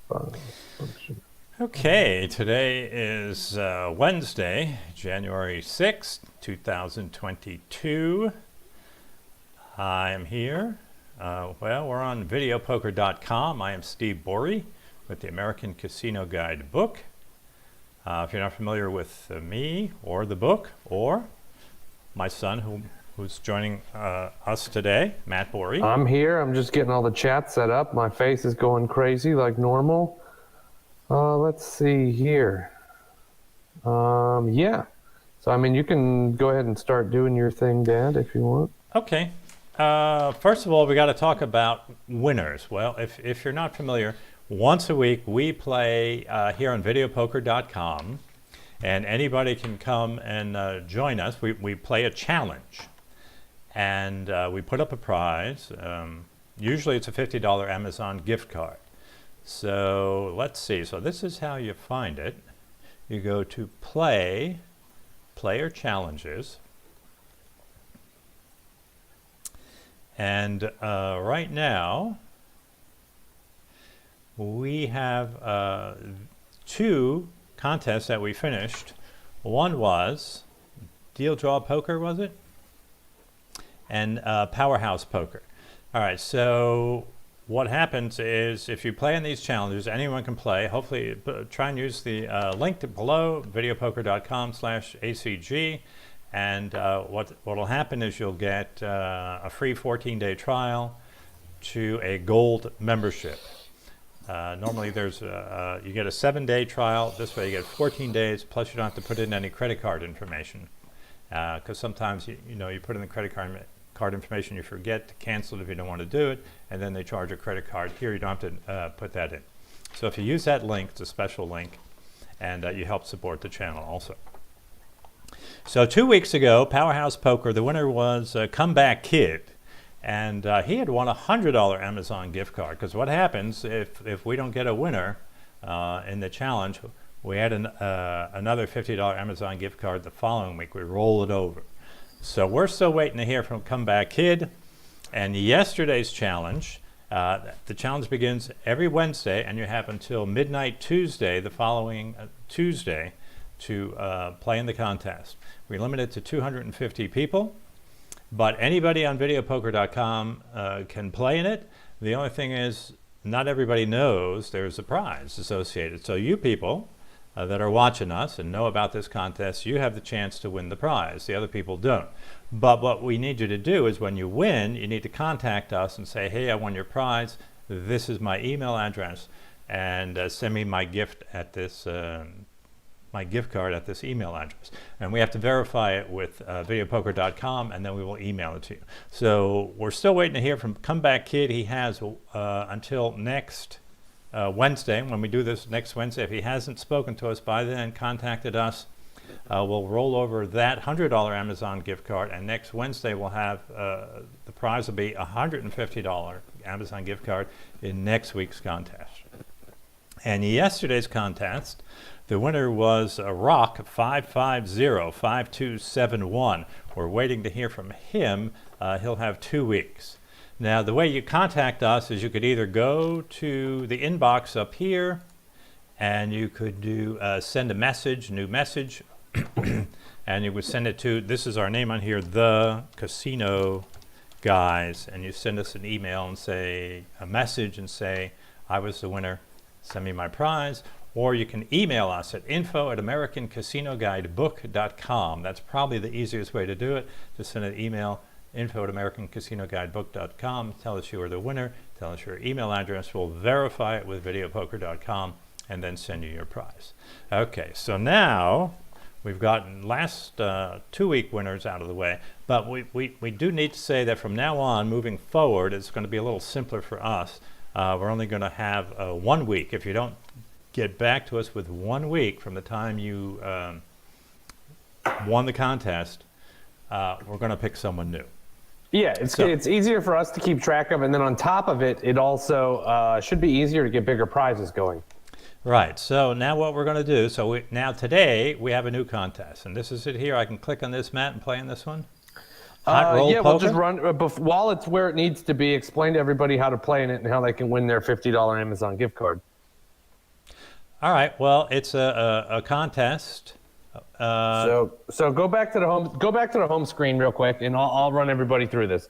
function. Okay, today is Wednesday, January 6th, 2022. I am here. We're on videopoker.com. I am Steve Borey with the American Casino Guide book. If you're not familiar with me or the book or my son who's joining us today, Matt Borey. I'm here. I'm just getting all the chat set up. My face is going crazy like normal. Let's see here. Yeah. So, I mean, you can go ahead and start doing your thing, Dad, if you want. Okay. First of all, we got to talk about winners. Well, if you're not familiar, once a week we play here on videopoker.com, and anybody can come and join us. We play a challenge, and we put up a prize. Usually it's a $50 Amazon gift card. So let's see. So this is how you find it. You go to Play, Player Challenges. And right now, we have two contests that we finished. One was Deal Draw Poker, was it? And Powerhouse Poker. All right, so what happens is if you play in these challenges, anyone can play. Hopefully, try and use the link below, videopoker.com/ACG. And what will happen is you'll get a free 14-day trial to a gold membership. Normally, there's you get a 7-day trial. This way, you get 14 days. Plus, you don't have to put in any credit card information, because sometimes you put in the credit card information, you forget to cancel it if you don't want to do it, and then they charge a credit card. Here, you don't have to put that in. So if you use that link, it's a special link, and you help support the channel also. So 2 weeks ago, Powerhouse Poker, the winner was Comeback Kid, and he had won a $100 Amazon gift card. Because what happens if we don't get a winner in the challenge, we add another $50 Amazon gift card the following week. We roll it over. So we're still waiting to hear from Comeback Kid. And yesterday's challenge, the challenge begins every Wednesday, and you have until midnight Tuesday, the following Tuesday, to play in the contest. We limit it to 250 people, but anybody on videopoker.com can play in it. The only thing is, not everybody knows there's a prize associated. So you people that are watching us and know about this contest, you have the chance to win the prize. The other people don't. But what we need you to do is when you win, you need to contact us and say, hey, I won your prize. This is my email address, and send me my gift at this my gift card at this email address. And we have to verify it with videopoker.com, and then we will email it to you. So we're still waiting to hear from Comeback Kid. He has until next Wednesday, when we do this next Wednesday. If he hasn't spoken to us by then, contacted us, we'll roll over that $100 Amazon gift card, and next Wednesday we'll have the prize will be a $150 Amazon gift card in next week's contest. And yesterday's contest, the winner was Rock 5505271. We're waiting to hear from him. He'll have 2 weeks. Now, the way you contact us is you could either go to the inbox up here, and you could do send a message, new message, and you would send it to, this is our name on here, The Casino Guys, and you send us an email and say, a message and say, I was the winner, send me my prize. Or you can email us at info@americancasinoguidebook.com. That's probably the easiest way to do it. Just send an email, info@americancasinoguidebook.com. Tell us you are the winner. Tell us your email address. We'll verify it with videopoker.com and then send you your prize. Okay, so now we've gotten last 2-week winners out of the way. But we do need to say that from now on, moving forward, it's going to be a little simpler for us. We're only going to have 1 week. If you don't get back to us with 1 week from the time you won the contest, we're going to pick someone new. Yeah, it's easier for us to keep track of, and then on top of it, it also should be easier to get bigger prizes going. Right, so now what we're going to do, now today we have a new contest, and this is it here. I can click on this, Matt, and play in this one. Hot roll poker? We'll just run, while it's where it needs to be, explain to everybody how to play in it and how they can win their $50 Amazon gift card. All right. Well, it's a contest. So go back to the home screen real quick, and I'll run everybody through this.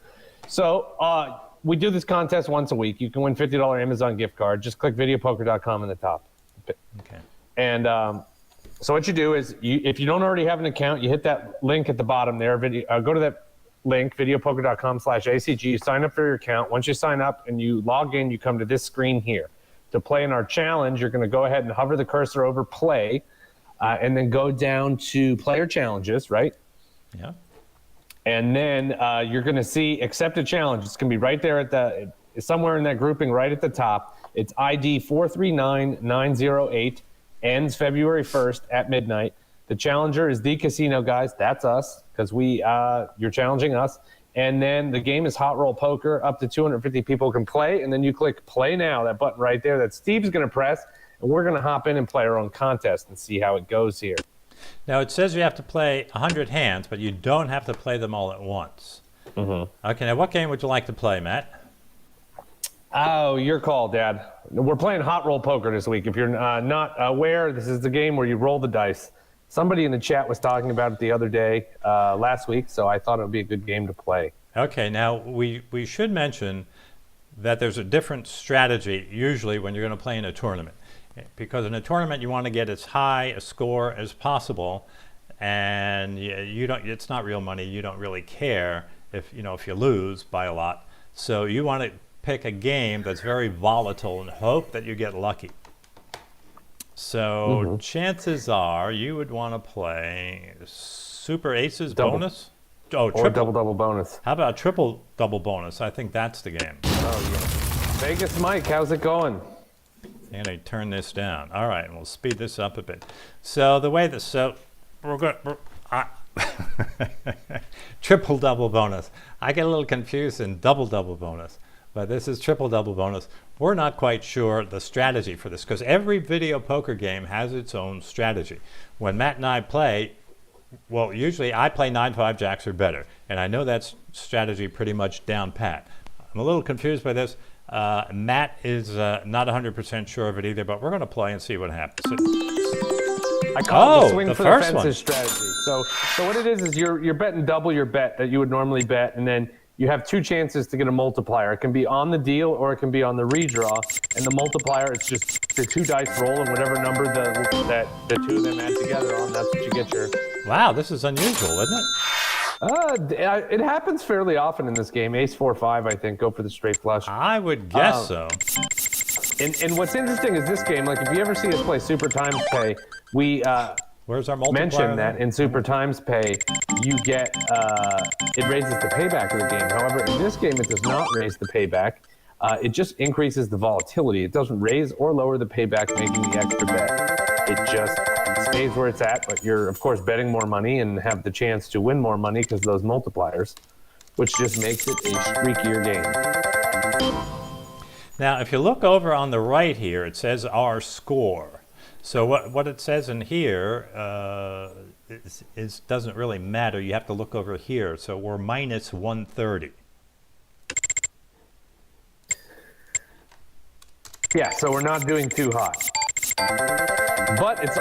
So we do this contest once a week. You can win $50 Amazon gift card. Just click videopoker.com in the top. Okay. And so what you do is, if you don't already have an account, you hit that link at the bottom there. Go to that link, videopoker.com/ACG. You sign up for your account. Once you sign up and you log in, you come to this screen here. To play in our challenge, you're going to go ahead and hover the cursor over play, and then go down to player challenges, right? Yeah. And then you're going to see accept a challenge. It's going to be right there at somewhere in that grouping right at the top. It's ID 439908, ends February 1st at midnight. The challenger is The Casino Guys. That's us, because you're challenging us. And then the game is Hot Roll Poker. Up to 250 people can play. And then you click play now, that button right there that Steve's going to press. And we're going to hop in and play our own contest and see how it goes here. Now, it says you have to play 100 hands, but you don't have to play them all at once. Mm-hmm. Okay, now what game would you like to play, Matt? Oh, your call, Dad. We're playing Hot Roll Poker this week. If you're not aware, this is the game where you roll the dice. Somebody in the chat was talking about it the other day, last week, so I thought it would be a good game to play. Okay, now we should mention that there's a different strategy usually when you're going to play in a tournament. Because in a tournament, you want to get as high a score as possible, and you don't. It's not real money. You don't really care if you lose by a lot. So you want to pick a game that's very volatile and hope that you get lucky. So chances are you would want to play Super Aces bonus. Oh, triple. Or double bonus. How about triple double bonus? I think that's the game. Oh yeah. Vegas Mike, how's it going? And I turn this down. All right, we'll speed this up a bit. So the way this, we're going. Triple double bonus. I get a little confused in double bonus, but this is triple double bonus. We're not quite sure the strategy for this because every video poker game has its own strategy. When Matt and I play, well, usually I play 9-5 jacks or better, and I know that strategy pretty much down pat. I'm a little confused by this. Matt is not 100% sure of it either, but we're going to play and see what happens. I call it the swing for the fences strategy. So what it is you're betting double your bet that you would normally bet, and then you have two chances to get a multiplier. It can be on the deal or it can be on the redraw. And the multiplier, it's just the two dice roll, and whatever number that the two of them add together on, that's what you get your. Wow, this is unusual, isn't it? It happens fairly often in this game. Ace 4-5, I think, go for the straight flush. I would guess so. And what's interesting is this game, like if you ever see us play Super Times Pay, we where's our multiplier mention that in Super Times Pay, you get, it raises the payback of the game. However, in this game, it does not raise the payback. It just increases the volatility. It doesn't raise or lower the payback, making the extra bet. It just stays where it's at, but you're, of course, betting more money and have the chance to win more money because of those multipliers, which just makes it a streakier game. Now, if you look over on the right here, it says our score. So what it says in here doesn't really matter. You have to look over here. So we're minus 130. Yeah, so we're not doing too hot. But it's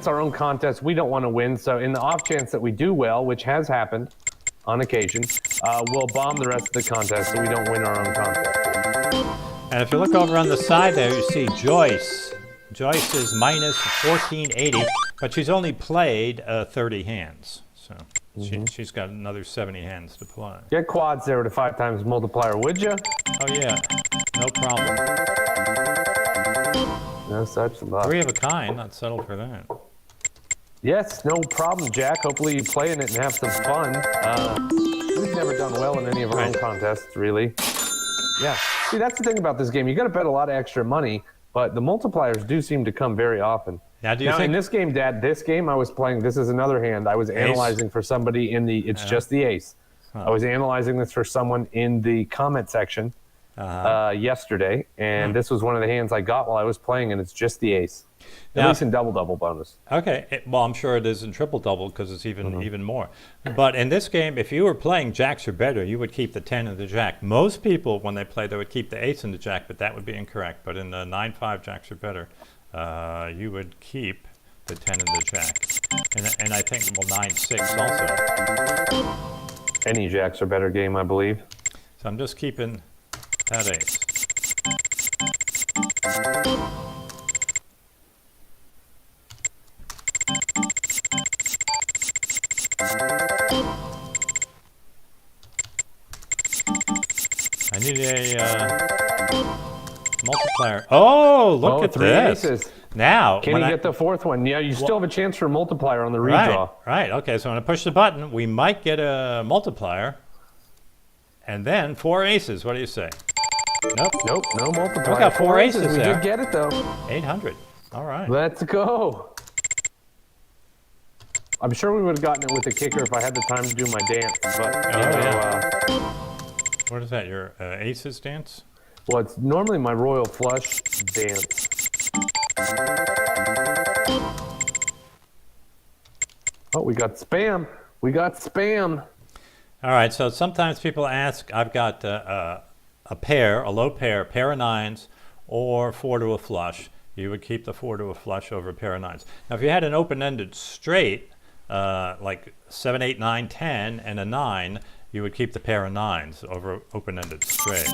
our own contest. We don't want to win. So in the off chance that we do well, which has happened on occasion, we'll bomb the rest of the contest so we don't win our own contest. And if you look over on the side there, you see Joyce. Joyce is minus 1480, but she's only played 30 hands. So she's got another 70 hands to play. Get quads there with a 5 times multiplier, would you? Oh, yeah. No problem. No such luck. 3 of a kind. Not settled for that. Yes, no problem, Jack. Hopefully you play in it and have some fun. We've never done well in any of our own contests, really. Yeah. See, that's the thing about this game. You got to bet a lot of extra money, but the multipliers do seem to come very often. Now, in this game, Dad, I was playing, this is another hand. I was analyzing for somebody in the, just the ace. I was analyzing this for someone in the comment section yesterday, and this was one of the hands I got while I was playing, and it's just the ace. At least in double bonus. Okay, well, I'm sure it is in triple double because it's even more. But in this game, if you were playing jacks or better, you would keep the 10 and the jack. Most people, when they play, they would keep the ace and the jack, but that would be incorrect. But in the 9-5 jacks or better, you would keep the 10 and the jack. And I think, well, 9-6 also. Any jacks are better game, I believe. So I'm just keeping that ace. I need a multiplier. Oh, look at three this. aces. Now, Can when you I- get the fourth one? Yeah, you still have a chance for a multiplier on the right, redraw. right. Okay, so when I push the button, we might get a multiplier. And then 4 aces. What do you say? Nope. Nope, no multiplier. We got four aces We there. did get it though. 800. All right. Let's go. I'm sure we would have gotten it with the kicker if I had the time to do my dance, but What is that? Your aces dance? well, it's normally my royal flush dance. Oh, we got spam. We got spam. All right. So sometimes people ask, I've got a pair, a low pair of nines, or 4 to a flush. You would keep the 4 to a flush over a pair of nines. Now, if you had an open-ended straight, like 7, 8, 9, 10, and a 9, you would keep the pair of nines over open-ended straight.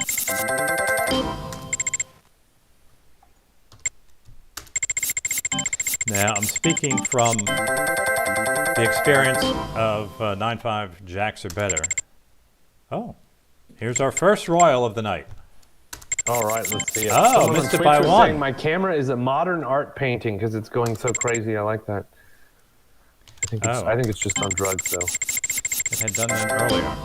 Now, I'm speaking from the experience of 9-5 jacks or better. Oh, here's our first royal of the night. All right, let's see it. Oh, Someone on missed it Twitch by was one. saying my camera is a modern art painting because it's going so crazy. I like that. I think it's just on drugs though. It had done that earlier.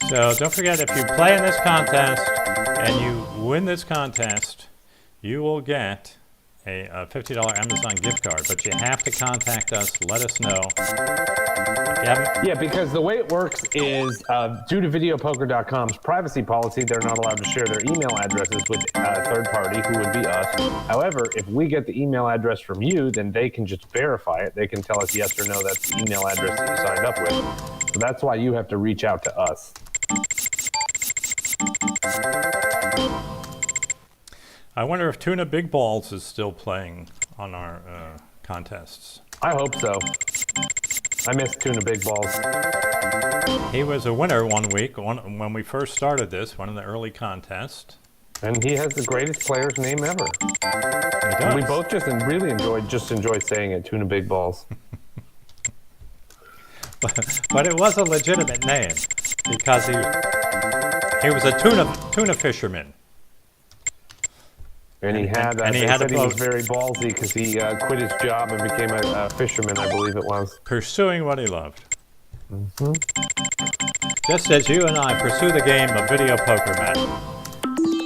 So don't forget, if you play in this contest and you win this contest, you will get a $50 Amazon gift card. But you have to contact us. Let us know. If you haven't, Yeah, because the way it works is due to videopoker.com's privacy policy, they're not allowed to share their email addresses with a third party, who would be us. However, if we get the email address from you, then they can just verify it. They can tell us yes or no, that's the email address that you signed up with. So that's why you have to reach out to us. I wonder if Tuna Big Balls is still playing on our contests. I hope so. I miss Tuna Big Balls. He was a winner one week when we first started this, one of the early contests. And he has the greatest player's name ever. He And we does. both just really enjoy saying it, Tuna Big Balls. But it was a legitimate name because he was a tuna fisherman. And he had, and he they had said a he was boat. very ballsy because he quit his job and became a fisherman, I believe it was. Pursuing what he loved. Just as you and I pursue the game of video poker, Matt.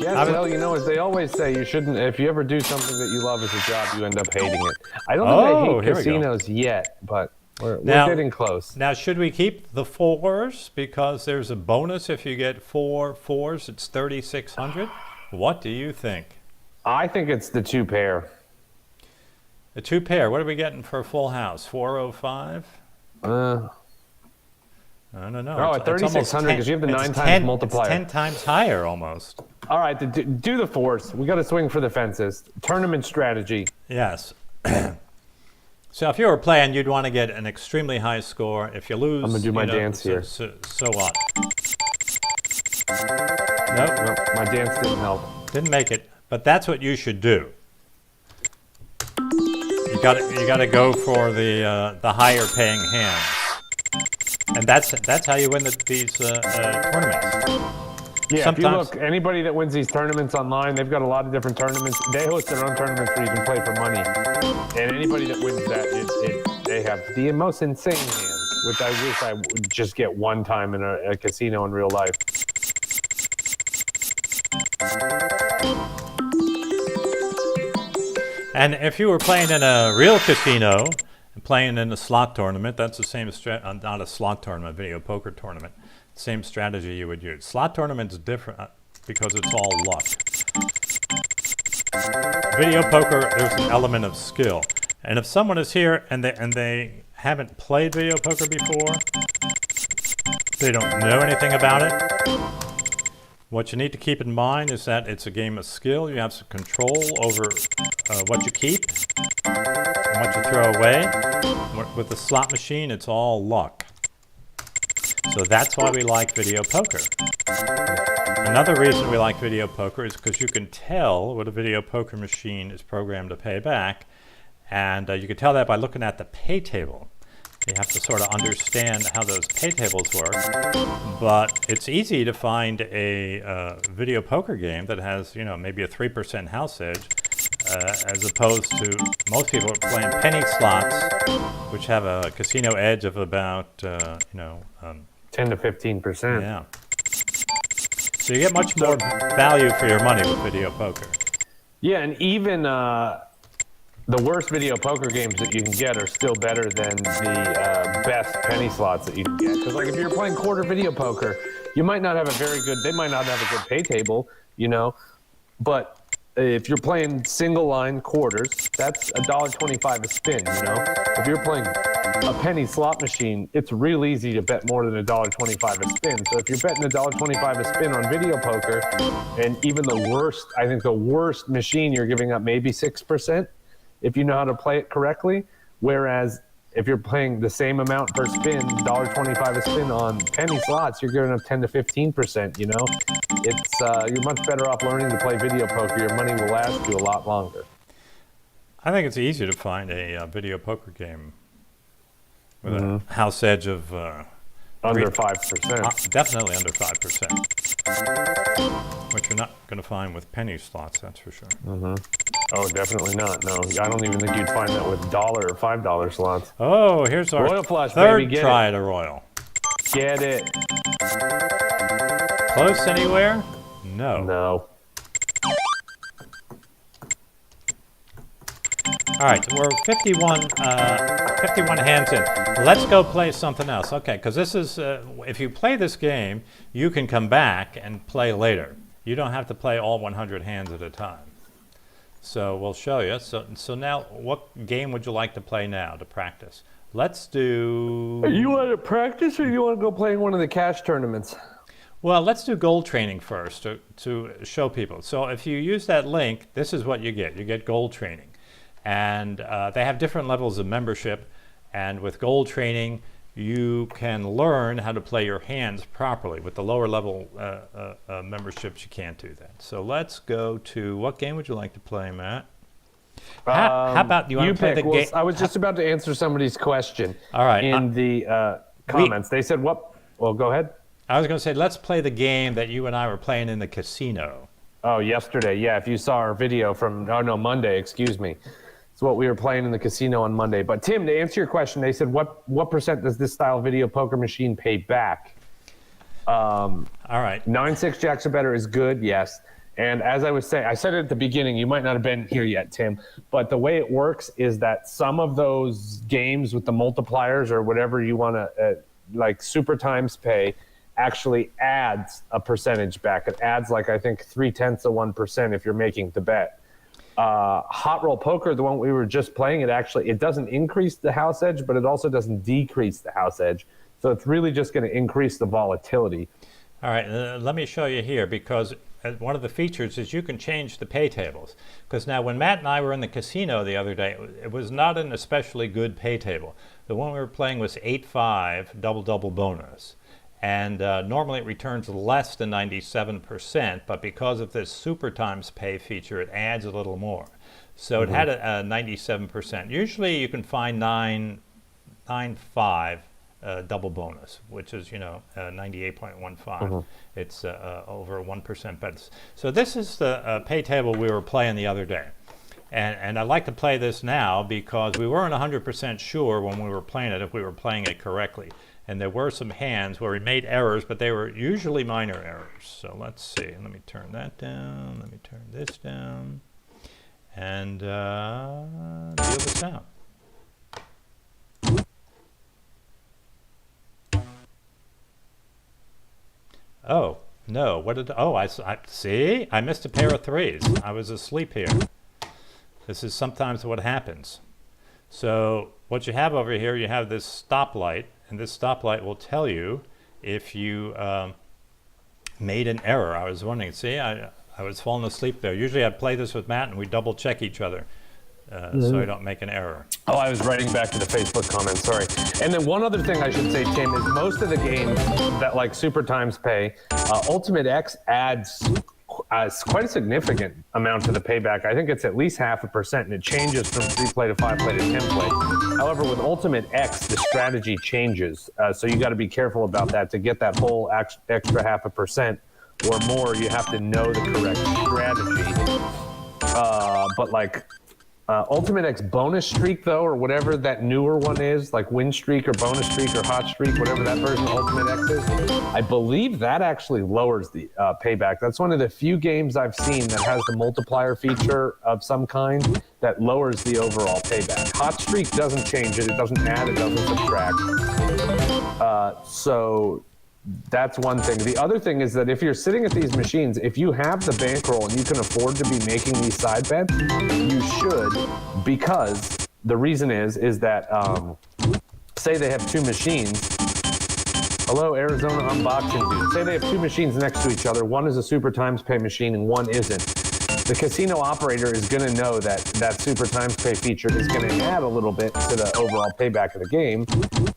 Yes, well, you know, as they always say, you shouldn't, if you ever do something that you love as a job, you end up hating it. I don't think I Oh, hate here we go. casinos yet, but we're Now- getting close. Now, should we keep the 4s because there's a bonus if you get 4 4s? It's 3,600. What do you think? I think it's the two pair. A 2 pair. What are we getting for a full house? 405. I don't know. Oh, It's- at it's almost 3,600 because you have the 10 9 it's times 10 multiplier. It's 10 times higher almost. All right, do the fours. We got to swing for the fences. Tournament strategy. Yes. So if you were playing, you'd want to get an extremely high score. If you lose, I'm gonna do my dance here. So what? Nope, Nope, my dance didn't help. didn't make it. But that's what you should do. You got to go for the higher paying hands, and that's how you win these tournaments. Yeah, if you Sometimes- look, anybody that wins these tournaments online, they've got a lot of different tournaments. They host their own tournaments where you can play for money. And anybody that wins that, they have the most insane hands, which I wish I would just get one time in a casino in real life. And if you were playing in a real casino and playing in a slot tournament, that's the same not a slot tournament, video poker tournament. Same strategy you would use. Slot tournament's different because it's all luck. Video poker, there's an element of skill. And if someone is here and they haven't played video poker before, they don't know anything about it, what you need to keep in mind is that it's a game of skill. You have some control over what you keep and what you throw away. With the slot machine, it's all luck. So that's why we like video poker. Another reason we like video poker is because you can tell what a video poker machine is programmed to pay back, and you can tell that by looking at the pay table. You have to sort of understand how those pay tables work, but it's easy to find a video poker game that has, you know, maybe a 3% house edge, as opposed to most people are playing penny slots, which have a casino edge of about, 10 to 15%. yeah. So you get much more value for your money with video poker. Yeah, and even the worst video poker games that you can get are still better than the best penny slots that you can get. Because, like, if you're playing quarter video poker, you might not have a very good, they might not have a good pay table, you know, but if you're playing single line quarters, that's $1.25 a spin, you know. If you're playing a penny slot machine, it's real easy to bet more than $1.25 a spin. So if you're betting $1.25 a spin on video poker, and even the worst, I think the worst machine, you're giving up maybe 6%. If you know how to play it correctly, whereas if you're playing the same amount per spin, $1.25 a spin on penny slots, you're giving up 10 to 15%, you know? It's, you're much better off learning to play video poker. Your money will last you a lot longer. I think it's easy to find a video poker game with a house edge of Under 5%. definitely under 5%, which you're not going to find with penny slots, that's for sure. Oh, definitely not. No, I don't even think you'd find that with $1 or $5 slots. Oh, here's our Royal Flush, third baby, get try it. at a Royal. Get it. Close anywhere? No. No. All right, we're 51 hands in. Let's go play something else. Okay, because this is, if you play this game, you can come back and play later. You don't have to play all 100 hands at a time. So we'll show you. So now, what game would you like to play now to practice? Let's do... You want to practice or you want to go play in one of the cash tournaments? Well, let's do gold training first to show people. So if you use that link, this is what you get. You get gold training. And they have different levels of membership. And with gold training, you can learn how to play your hands properly. With the lower level memberships, you can't do that. So let's go to, what game would you like to play, Matt? How about you want to play the game? I was just about to answer somebody's question. All right. In the comments. They said what? Well, go ahead. I was going to say, let's play the game that you and I were playing in the casino. Oh, yesterday. Yeah, if you saw our video from, Monday, excuse me. It's what we were playing in the casino on Monday. But Tim, to answer your question, they said, what percent does this style video poker machine pay back? All right. 9-6 jacks or better is good, yes. And as I was saying, I said it at the beginning, you might not have been here yet, Tim, but the way it works is that some of those games with the multipliers or whatever you want to, like super times pay, actually adds a percentage back. It adds like, I think 0.3% if you're making the bet. Hot Roll Poker, the one we were just playing, it doesn't increase the house edge, but it also doesn't decrease the house edge. So it's really just going to increase the volatility. All right, let me show you here, because one of the features is you can change the pay tables. Because now when Matt and I were in the casino the other day, it was not an especially good pay table. The one we were playing was 8-5 double-double bonus. And normally it returns less than 97%, but because of this super times pay feature, it adds a little more. So it had a 97%. Usually you can find 9-5 double bonus, which is 98.15. It's over 1% better. So this is the pay table we were playing the other day. And I like to play this now because we weren't 100% sure when we were playing it if we were playing it correctly. And there were some hands where we made errors, but they were usually minor errors. So let's see. Let me turn that down. Let me turn this down. And deal this out. Oh, no. What did... Oh, I see? I missed a pair of threes. I was asleep here. This is sometimes what happens. So what you have over here, you have this stoplight, and this stoplight will tell you if you made an error. I was wondering, see, I was falling asleep there. Usually I'd play this with Matt and we double check each other so I don't make an error. Oh, I was writing back to the Facebook comments, sorry. And then one other thing I should say, Tim, is most of the games that like Super Times Pay, Ultimate X adds quite a significant amount to the payback. I think it's at least 0.5%, and it changes from 3-play to 5-play to 10-play. However, with Ultimate X, the strategy changes. So you got to be careful about that. To get that whole extra 0.5% or more, you have to know the correct strategy. But like Ultimate X bonus streak, though, or whatever that newer one is, like win streak or bonus streak or hot streak, whatever that version of Ultimate X is, I believe that actually lowers the payback. That's one of the few games I've seen that has the multiplier feature of some kind that lowers the overall payback. Hot streak doesn't change it. It doesn't add. It doesn't subtract. So that's one thing. The other thing is that if you're sitting at these machines, if you have the bankroll and you can afford to be making these side bets, you should, because the reason is that, say they have two machines. Hello, Arizona unboxing dude. Say they have two machines next to each other. One is a Super Times Pay machine and one isn't. The casino operator is going to know that that Super Times Pay feature is going to add a little bit to the overall payback of the game.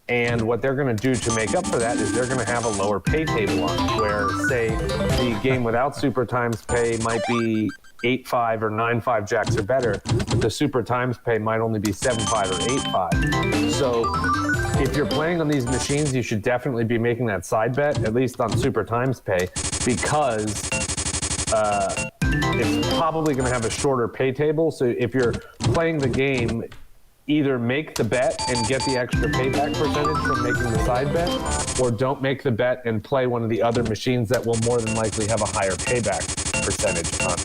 And what they're going to do to make up for that is they're going to have a lower pay table on, where, say, the game without Super Times Pay might be 8-5 or 9-5 jacks or better, but the Super Times Pay might only be 7-5 or 8-5. So if you're playing on these machines, you should definitely be making that side bet, at least on Super Times Pay, because it's probably going to have a shorter pay table. So if you're playing the game, either make the bet and get the extra payback percentage from making the side bet, or don't make the bet and play one of the other machines that will more than likely have a higher payback percentage on.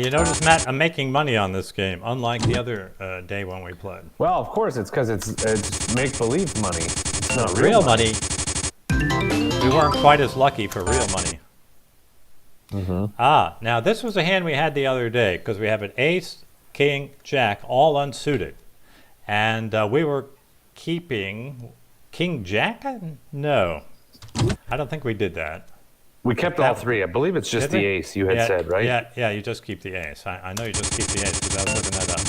You notice, Matt, I'm making money on this game, unlike the other day when we played. Well, of course, it's because it's make-believe money. It's not Real money. We weren't quite as lucky for real money. Mm-hmm. Now this was a hand we had the other day because we have an ace, king, jack, all unsuited. And we were keeping king, jack? No, I don't think we did that. We kept all three. I believe it's just the ace you had said, right? Yeah, you just keep the ace. I know you just keep the ace because I was looking that up.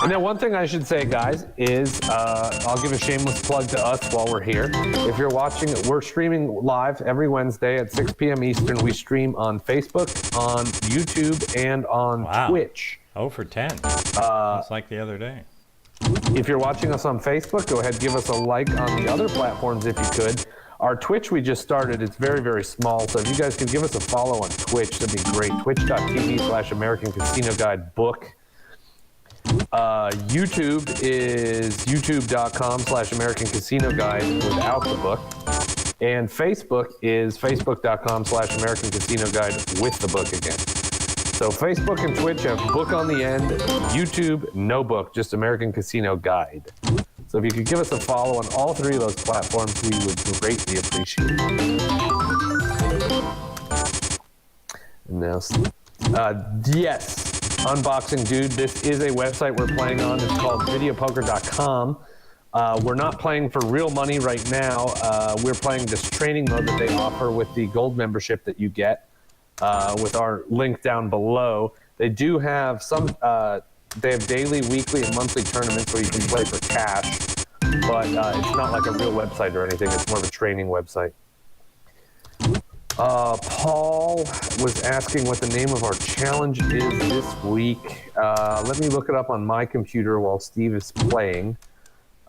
And then one thing I should say, guys, is I'll give a shameless plug to us while we're here. If you're watching, we're streaming live every Wednesday at 6 p.m. Eastern. We stream on Facebook, on YouTube, and on Twitch. 0 for 10. It's like the other day. If you're watching us on Facebook, go ahead, give us a like on the other platforms if you could. Our Twitch we just started. It's very, very small. So if you guys could give us a follow on Twitch, that'd be great. Twitch.tv/American Casino Guide book. YouTube is youtube.com/American Casino Guide without the book. And Facebook is facebook.com/American Casino Guide with the book again. So Facebook and Twitch have book on the end. YouTube, no book, just American Casino Guide. So if you could give us a follow on all three of those platforms, we would greatly appreciate it. Now, yes, Unboxing Dude, this is a website we're playing on. It's called videopoker.com. We're not playing for real money right now. We're playing this training mode that they offer with the gold membership that you get with our link down below. They do have some, they have daily, weekly, and monthly tournaments where you can play for cash, but it's not like a real website or anything. It's more of a training website. Paul was asking what the name of our challenge is this week. Let me look it up on my computer while Steve is playing.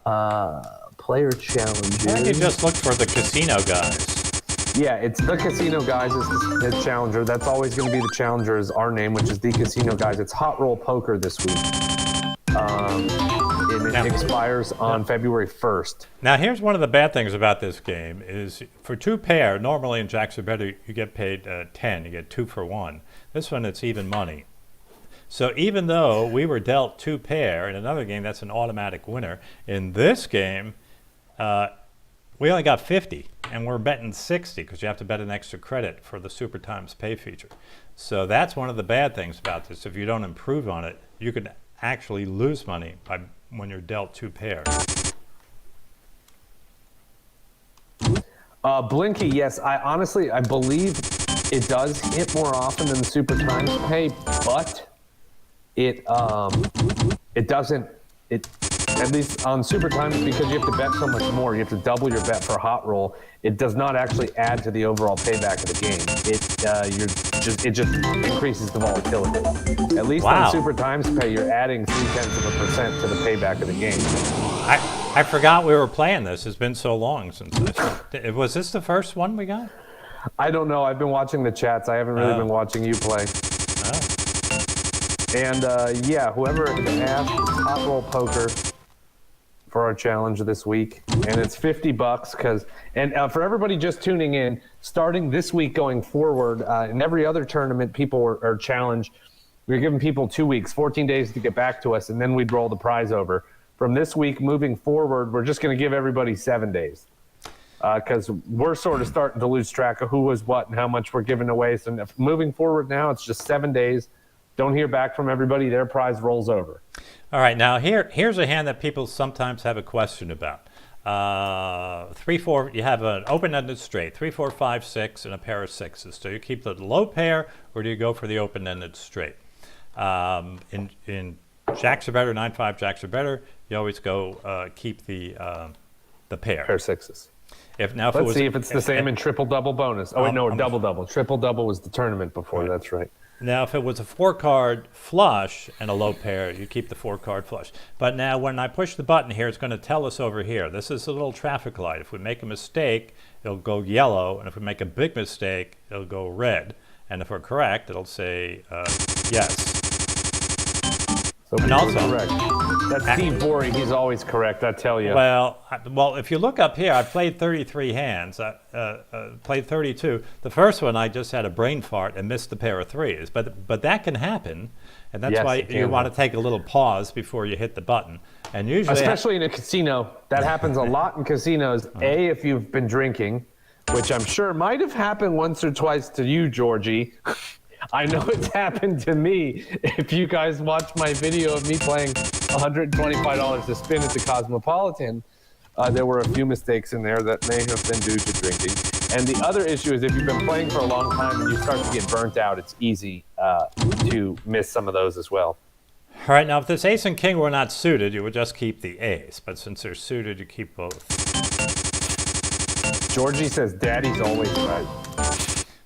Player challenges. I think you just look for the casino guys. Yeah, it's the Casino Guys is the challenger. That's always going to be the challenger is our name, which is the Casino Guys. It's Hot Roll Poker this week. And it expires on February 1st. Now, here's one of the bad things about this game is for two pair, normally in jacks or better, you get paid 10. You get 2 for 1. This one, it's even money. So even though we were dealt 2 pair in another game, that's an automatic winner. In this game, we only got 50, and we're betting 60 because you have to bet an extra credit for the Super Times Pay feature. So that's one of the bad things about this. If you don't improve on it, you could actually lose money when you're dealt 2 pairs. Blinky, yes, I believe it does hit more often than the Super Times Pay, but it doesn't, at least on Super Times, because you have to bet so much more, you have to double your bet for a hot roll, it does not actually add to the overall payback of the game. It just increases the volatility. At least Wow. on Super Times Pay, you're adding 0.3% to the payback of the game. I forgot we were playing this. It's been so long since this. Was this the first one we got? I don't know. I've been watching the chats. I haven't really been watching you play. Oh. And yeah, whoever asked, Hot Roll Poker for our challenge this week, and it's $50 and for everybody just tuning in, starting this week going forward, in every other tournament, people are challenged. We're giving people 2 weeks, 14 days to get back to us, and then we'd roll the prize over. From this week moving forward, we're just going to give everybody 7 days because we're sort of starting to lose track of who was what and how much we're giving away. So moving forward now, it's just 7 days. Don't hear back from everybody. Their prize rolls over. All right, now here's a hand that people sometimes have a question about. 3-4, you have an open-ended straight, 3, 4, 5, 6, and a pair of sixes. So you keep the low pair, or do you go for the open-ended straight? In jacks are better, 9-5 jacks are better. You always go keep the pair. Pair sixes. Let's see if it's the same in triple-double bonus. Oh, wait, no, double-double. Triple-double was the tournament before. Right. That's right. Now, if it was a 4-card flush and a low pair, you keep the 4-card flush. But now when I push the button here, it's going to tell us over here. This is a little traffic light. If we make a mistake, it'll go yellow. And if we make a big mistake, it'll go red. And if we're correct, it'll say yes. So and also, correct. That's Steve Borey. He's always correct, I tell you. Well, if you look up here, I played 33 hands. I played 32. The first one, I just had a brain fart and missed the pair of threes. But that can happen, and that's why you want to take a little pause before you hit the button. And usually, especially in a casino, that happens a lot in casinos. A, if you've been drinking, which I'm sure might have happened once or twice to you, Georgie. I know it's happened to me. If you guys watch my video of me playing $125 to spin at the Cosmopolitan, there were a few mistakes in there that may have been due to drinking. And the other issue is if you've been playing for a long time and you start to get burnt out, it's easy to miss some of those as well. All right, now if this ace and king were not suited, you would just keep the ace. But since they're suited, you keep both. Georgie says daddy's always right.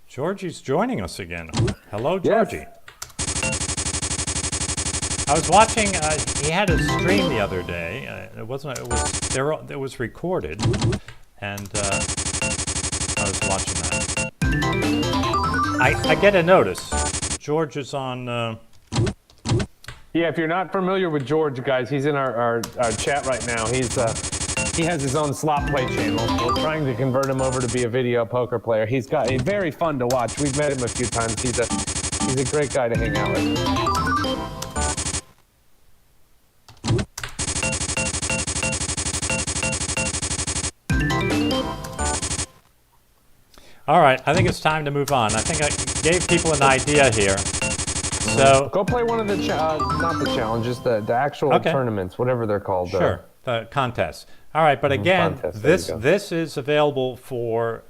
Georgie's joining us again. Hello, Georgie. Yes. I was watching. He had a stream the other day. It was recorded, and I was watching that. I get a notice. George is on. Yeah, if you're not familiar with George, guys, he's in our chat right now. He has his own slot play channel. We're trying to convert him over to be a video poker player. He's very fun to watch. We've met him a few times. He's a great guy to hang out with. All right, I think it's time to move on. I think I gave people an idea here. So go play one of the not the challenges, the actual tournaments, whatever they're called. Sure, the contests. All right, but again, this is available for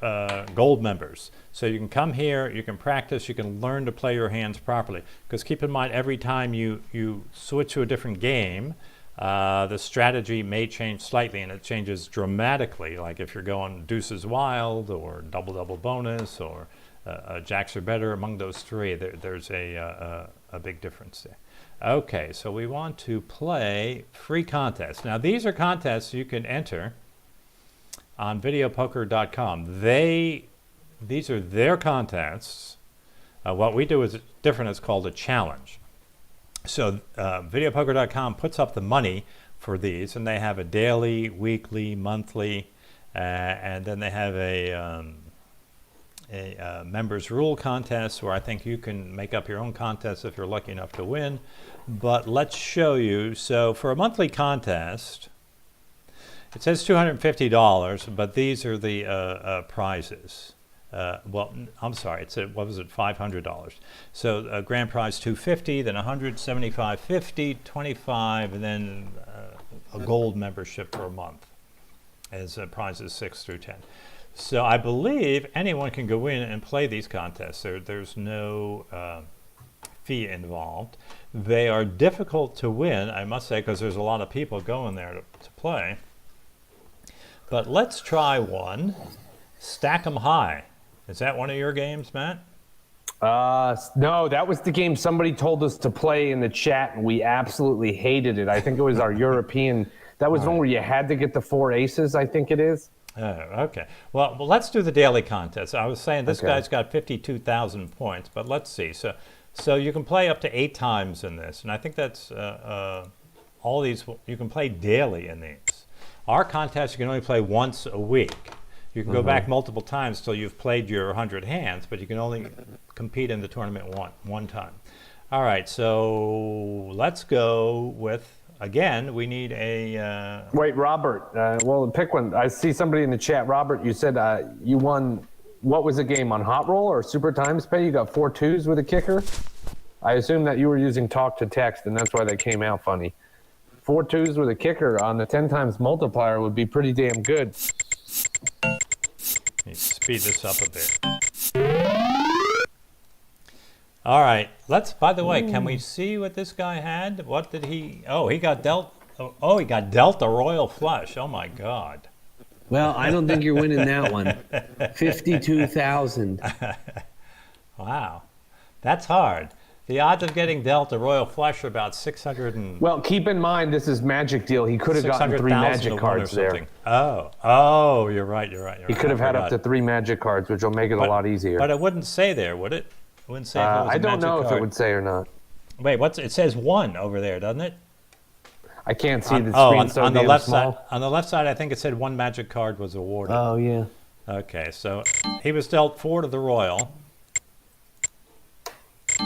gold members. So you can come here, you can practice, you can learn to play your hands properly. Because keep in mind, every time you switch to a different game, the strategy may change slightly, and it changes dramatically. Like if you're going deuces wild, or double bonus, or jacks are better. Among those three, there's a big difference there. Okay, so we want to play free contests. Now, these are contests you can enter on videopoker.com. These are their contests. What we do is different. It's called a challenge. So videopoker.com puts up the money for these, and they have a daily, weekly, monthly, and then they have a members rule contest where I think you can make up your own contest if you're lucky enough to win. But let's show you. So for a monthly contest, It says $250, but these are the prizes. Well, I'm sorry. It said, what was it? $500. So grand prize $250, then $175, $50, $25, and then a gold membership for a month as prizes 6 through 10. So I believe anyone can go in and play these contests. There's no fee involved. They are difficult to win, I must say, because there's a lot of people going there to play. But let's try one. Stack 'em High. Is that one of your games, Matt? No, that was the game somebody told us to play in the chat, and we absolutely hated it. I think it was our European. That was one where you had to get the 4 aces, I think it is. Oh, okay. Well, let's do the daily contest. I was saying this guy's got 52,000 points, but let's see. So you can play up to 8 times in this, and I think that's all these. You can play daily in these. Our contest you can only play once a week. You can go back multiple times till you've played your 100 hands, but you can only compete in the tournament one time. All right, so let's go with, again, we need a... Wait, Robert. Well, pick one. I see somebody in the chat. Robert, you said you won, what was the game, on Hot Roll or Super Times Pay? You got 4 twos with a kicker? I assume that you were using talk to text, and that's why they came out funny. 4 twos with a kicker on the 10 times multiplier would be pretty damn good. Let me speed this up a bit. All right, by the way, can we see what this guy had? What did he, he got dealt a royal flush. Oh my God. Well, I don't think you're winning that one. 52,000. Wow, that's hard. The odds of getting dealt a royal flush are about 600 and... Well, keep in mind, this is Magic Deal. He could have gotten 3 Magic cards there. Oh, you're right. He could have had up to 3 Magic cards, which will make it a lot easier. But it wouldn't say there, would it? It wouldn't say if it was I a don't magic know card. if it would say or not. Wait, it says 1 over there, doesn't it? I can't see the screen so on the damn left small. side. On the left side, I think it said 1 magic card was awarded. Oh, yeah. Okay, so he was dealt 4 to the royal.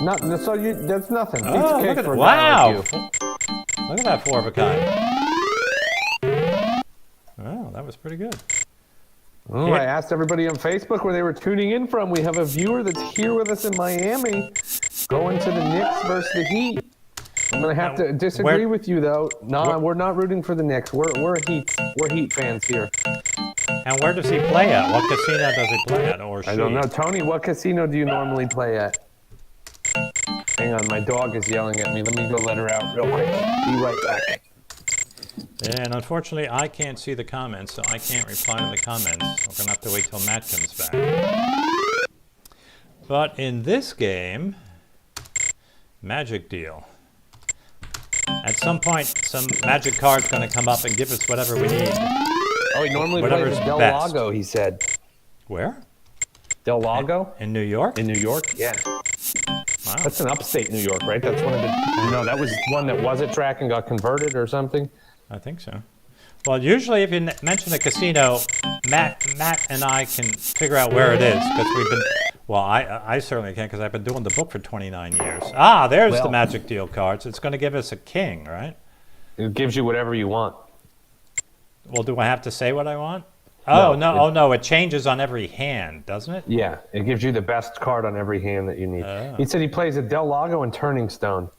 That's nothing. Oh, look at that. Wow. Look at that 4 of a kind. Wow, that was pretty good. Oh, I asked everybody on Facebook where they were tuning in from. We have a viewer that's here with us in Miami going to the Knicks versus the Heat. I'm going to have to disagree with you, though. No, we're not rooting for the Knicks. We're Heat fans here. And where does he play at? What casino does he play at, or she? I don't know. Tony, what casino do you normally play at? Hang on, my dog is yelling at me. Let me go let her out real quick. Be right back. And unfortunately, I can't see the comments, so I can't reply to the comments. We're going to have to wait till Matt comes back. But in this game, Magic Deal. At some point, some magic card's going to come up and give us whatever we need. Oh, he normally Whatever's plays at Del best. Lago, he said. Where? Del Lago? In New York? In New York? Yeah. Wow. That's in upstate New York, right? That's one of the... No, that was one that was at track and got converted or something. I think so. Well, usually if you mention a casino, Matt and I can figure out where it is because we've been... Well, I certainly can because I've been doing the book for 29 years. Ah, there's the Magic Deal cards. It's going to give us a king, right? It gives you whatever you want. Well, do I have to say what I want? Oh, no, it changes on every hand, doesn't it? Yeah, it gives you the best card on every hand that you need. Oh. He said he plays at Del Lago and Turning Stone.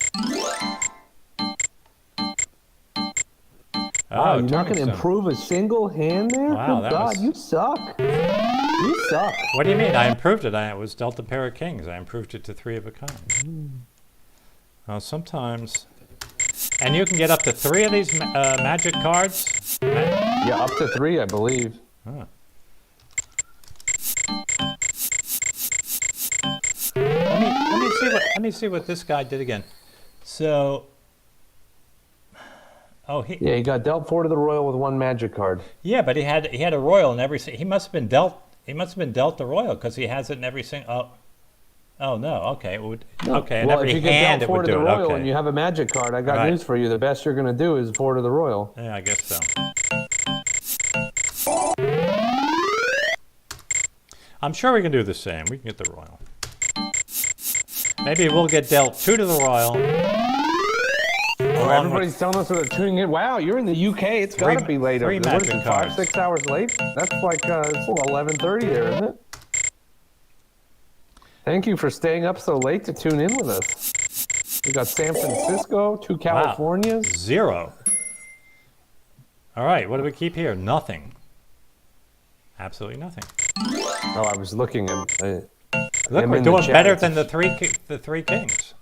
Wow, you're not going to improve a single hand there? Wow, Good God, you suck. You suck. What do you mean? I improved it. I was dealt a pair of kings. I improved it to 3 of a kind. Well, sometimes... And you can get up to 3 of these magic cards? Yeah, up to 3, I believe. Huh. Let me see what this guy did again. So... Oh, he got dealt 4 to the royal with 1 magic card. Yeah, but he had a royal in every. He must have been dealt. He must have been dealt the royal because he has it in every single. Oh no. Okay. Okay. In Well, every if you get hand dealt it 4 would to the do it. royal Okay. and you have a magic card, I got Right. news for you. The best you're going to do is 4 to the royal. Yeah, I guess so. I'm sure we can do the same. We can get the royal. Maybe we'll get dealt 2 to the royal. Or along everybody's with telling us they're tuning in. Wow, you're in the UK. It's got to Three- be late over three there. What is magic it, 5, cards. 6 hours late? That's like it's 11:30 there, isn't it? Thank you for staying up so late to tune in with us. We got San Francisco, 2 Californias. 0. All right, what do we keep here? Nothing. Absolutely nothing. Oh, I was looking at. Look, I'm we're in the doing chat. better than the three kings.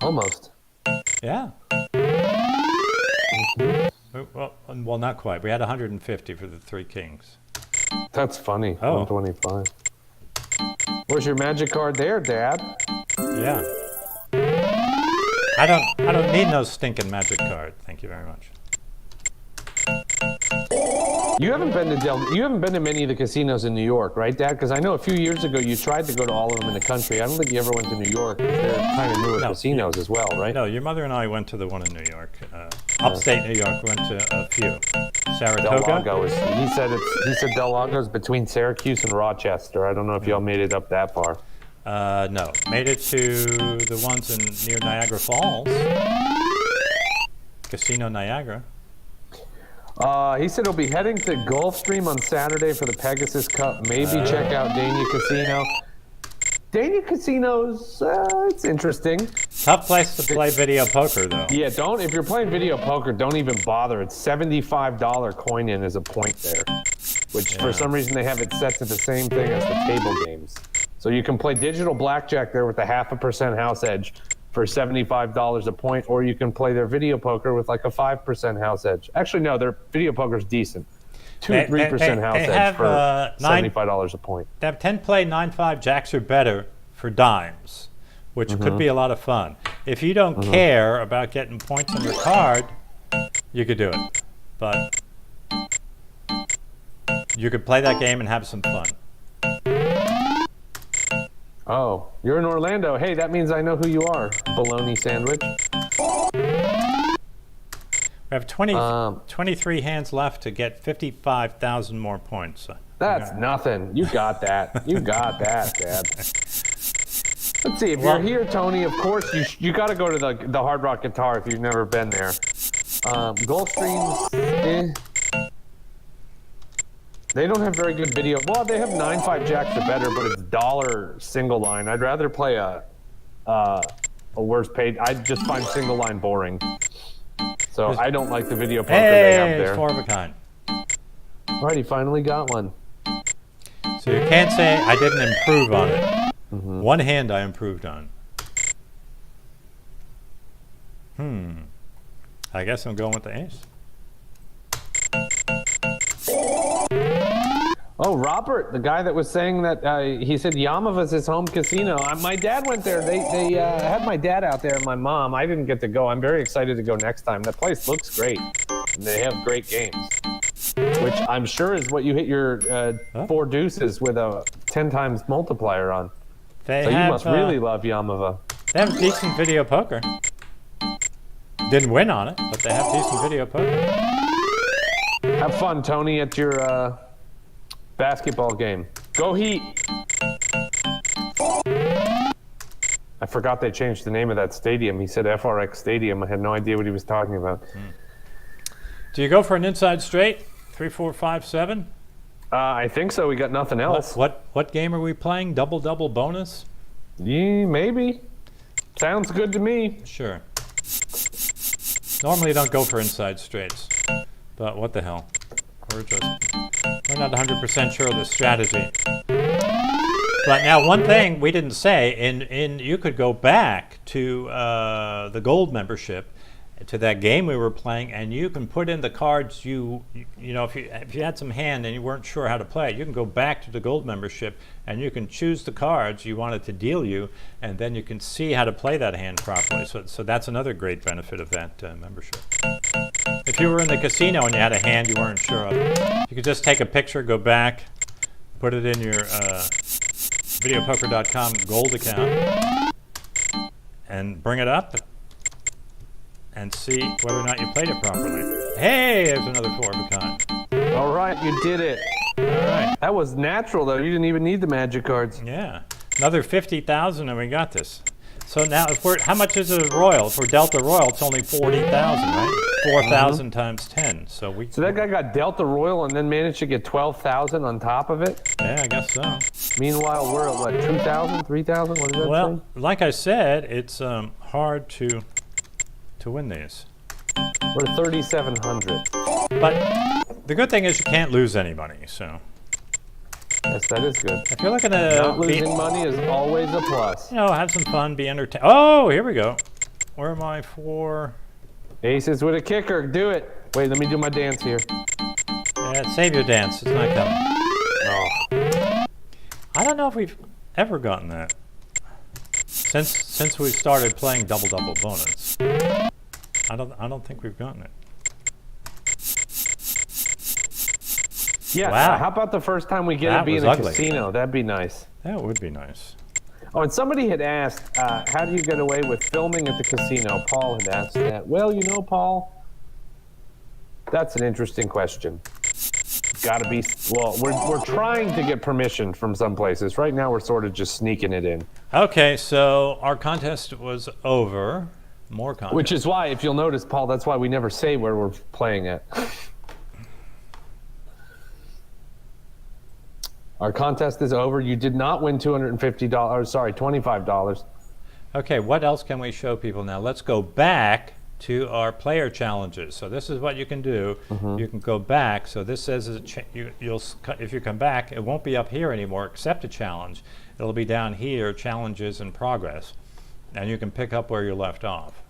Almost. Yeah. Well, not quite. We had 150 for the three kings. That's funny. Oh. 125. Where's your magic card there, Dad? Yeah. I don't need no stinking magic card. Thank you very much. You haven't been to many of the casinos in New York, right, Dad? Because I know a few years ago you tried to go to all of them in the country. I don't think you ever went to New York. They're kind of newer No. casinos as well, right? No, your mother and I went to the one in New York. Upstate New York, we went to a few. Del Saratoga. Lago is. He said Del Lago is between Syracuse and Rochester. I don't know if y'all made it up that far. No, made it to the ones near Niagara Falls. Casino Niagara. He said he'll be heading to Gulfstream on Saturday for the Pegasus Cup. Maybe check out Dania Casino. Dania Casino's, it's interesting. Tough place to play video poker, though. Yeah, if you're playing video poker, don't even bother. It's $75 coin in as a point there, which for some reason they have it set to the same thing as the table games. So you can play digital blackjack there with a 0.5% house edge for $75 a point, or you can play their video poker with like a 5% house edge. Actually, no, their video poker's decent. 2-3% house they edge have, for $75 a point. They have 10 play 9-5 jacks or better for dimes, which could be a lot of fun. If you don't care about getting points on your card, you could do it. But you could play that game and have some fun. Oh, you're in Orlando. Hey, that means I know who you are. Bologna sandwich. We have 23 hands left to get 55,000 more points. That's nothing. You got that. You got that, Dad. Let's see. If you're here, Tony, of course you got to go to the Hard Rock Guitar if you've never been there. Gulfstream's, they don't have very good video. Well, they have 9-5 jacks or better, but it's dollar single line. I'd rather play a worse paid. I just find single line boring. So I don't like the video poker they have Hey, there. it's 4 of a kind. All right, he finally got one. So you can't say I didn't improve on it. One hand I improved on. I guess I'm going with the ace. Oh, Robert, the guy that was saying that he said Yamava's his home casino. My dad went there. They had my dad out there and my mom. I didn't get to go. I'm very excited to go next time. That place looks great. And they have great games, which I'm sure is what you hit your 4 deuces with a 10 times multiplier on. They So you have, must really love Yamava. They have decent video poker. Didn't win on it, but they have decent video poker. Have fun, Tony, at your basketball game. Go Heat! I forgot they changed the name of that stadium. He said FRX Stadium. I had no idea what he was talking about. Do you go for an inside straight? 3, 4, 5, 7? I think so. We got nothing else. What game are we playing? Double bonus? Yeah, maybe. Sounds good to me. Sure. Normally you don't go for inside straights, but what the hell? We're not 100% sure of the strategy. But now one thing we didn't say, you could go back to the gold membership, to that game we were playing, and you can put in the cards you know, if you had some hand and you weren't sure how to play it, you can go back to the gold membership and you can choose the cards you wanted to deal you, and then you can see how to play that hand properly. So that's another great benefit of that membership. If you were in the casino and you had a hand you weren't sure of, you could just take a picture, go back, put it in your videopoker.com gold account, and bring it up and see whether or not you played it properly. Hey, there's another 4 of a kind. All right, you did it. All right. That was natural, though. You didn't even need the magic cards. Yeah. Another 50,000 and we got this. So now, how much is a Royal? If we're Delta Royal, it's only 40,000, right? 4,000 times 10. So that guy got Delta Royal and then managed to get 12,000 on top of it. Yeah, I guess so. Meanwhile, we're at what, 2,000, 3,000? What is that? Well, like I said, it's hard to win these. We're at 3,700. But the good thing is you can't lose any money. So Yes, that is good. if you're looking to Not losing money is always a plus. have some fun, be entertained. Oh, here we go. Where am I for? Aces with a kicker. Do it. Wait, let me do my dance here. Save your dance. It's not coming. Oh. I don't know if we've ever gotten that since we started playing double bonus. I don't think we've gotten it. Yeah. Wow. How about the first time we get That it be was in a ugly. casino? That'd be nice. That would be nice. Oh, and somebody had asked, how do you get away with filming at the casino? Paul had asked that. Well, Paul, that's an interesting question. Gotta be, well, we're trying to get permission from some places. Right now, we're sort of just sneaking it in. Okay, so our contest was over. More contest. Which is why, if you'll notice, Paul, that's why we never say where we're playing at. Our contest is over. You did not win $250. Sorry, $25. Okay, what else can we show people now? Let's go back to our player challenges. So this is what you can do. You can go back. So this says if you come back, it won't be up here anymore. Accept a challenge. It'll be down here, challenges in progress, and you can pick up where you left off.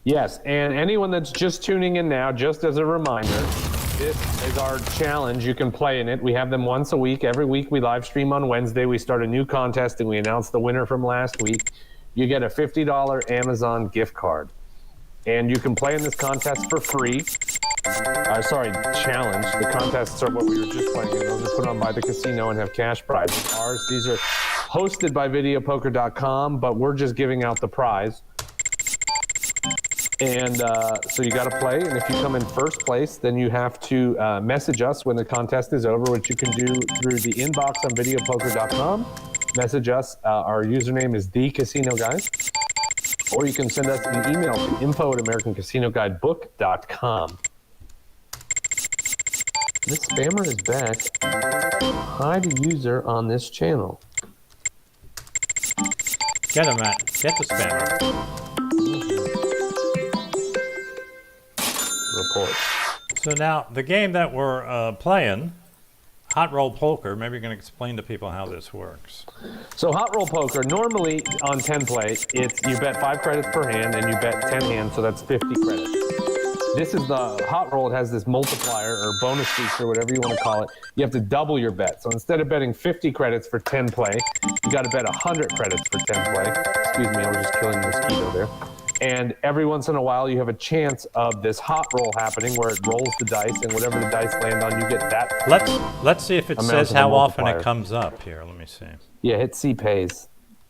Yes, and anyone that's just tuning in now, just as a reminder, this is our challenge. You can play in it. We have them once a week. Every week we live stream on Wednesday. We start a new contest and we announce the winner from last week. You get a $50 Amazon gift card. And you can play in this contest for free. Challenge. The contests are what we were just playing. Those are put on by the casino and have cash prizes. These are hosted by videopoker.com, but we're just giving out the prize. And so you got to play, and if you come in first place, then you have to message us when the contest is over, which you can do through the inbox on videopoker.com. Message us. Our username is TheCasinoGuys. Or you can send us an email to info@AmericanCasinoGuidebook.com. This spammer is back. Hide a user on this channel. Get him, Matt. Get the spammer. Report. So now, the game that we're playing, Hot Roll Poker, maybe you're going to explain to people how this works. So Hot Roll Poker, normally on 10 play, it's you bet 5 credits per hand and you bet 10 hands, so that's 50 credits. This is the Hot Roll. It has this multiplier or bonus feature, whatever you want to call it. You have to double your bet. So instead of betting 50 credits for 10 play, you got to bet 100 credits for 10 play. Excuse me, I was just killing a mosquito there. And every once in a while, you have a chance of this hot roll happening where it rolls the dice, and whatever the dice land on, you get that. Let's see if it amount says of the how often it multiplier. comes up here. Let me see. Yeah, hit C pays,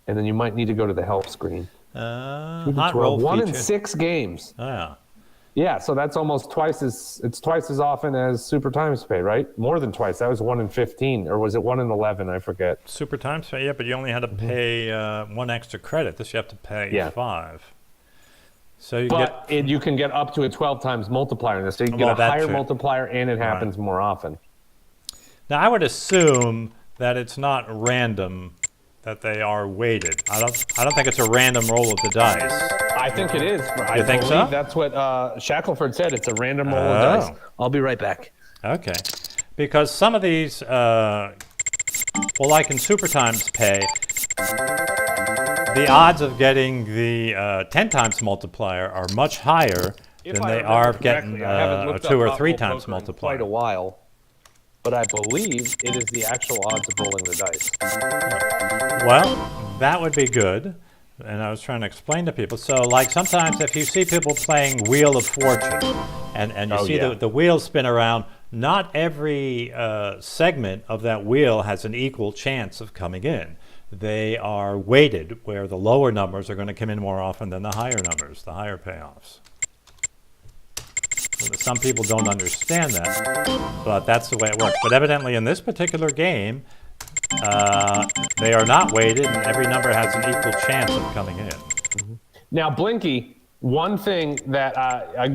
and then you might need to go to the help screen. Hot Roll 1 in feature. 6 games. Oh, yeah. Yeah, so that's almost twice as often as Super Times Pay, right? More than twice. That was 1 in 15, or was it 1 in 11? I forget. Super Times Pay, yeah, but you only had to pay 1 extra credit. This you have to pay 5. So you But you can get up to a 12 times multiplier in this. So you can Well, get a that's higher true. multiplier, and it happens more often. Now I would assume that it's not random, that they are weighted. I don't think it's a random roll of the dice. I think it is. You think so? That's what Shackelford said. It's a random roll Oh. of dice. I'll be right back. Okay, because some of these, like in Super Times Pay, the odds of getting the 10 times multiplier are much higher than they are of getting a 2 or 3 times multiplier. Quite a while, but I believe it is the actual odds of rolling the dice. Well, that would be good. And I was trying to explain to people. So, like, sometimes if you see people playing Wheel of Fortune and you see the wheel spin around, not every segment of that wheel has an equal chance of coming in. They are weighted, where the lower numbers are going to come in more often than the higher numbers, the higher payoffs. Some people don't understand that, but that's the way it works. But evidently in this particular game, They are not weighted, and every number has an equal chance of coming in. Now, Blinky, one thing that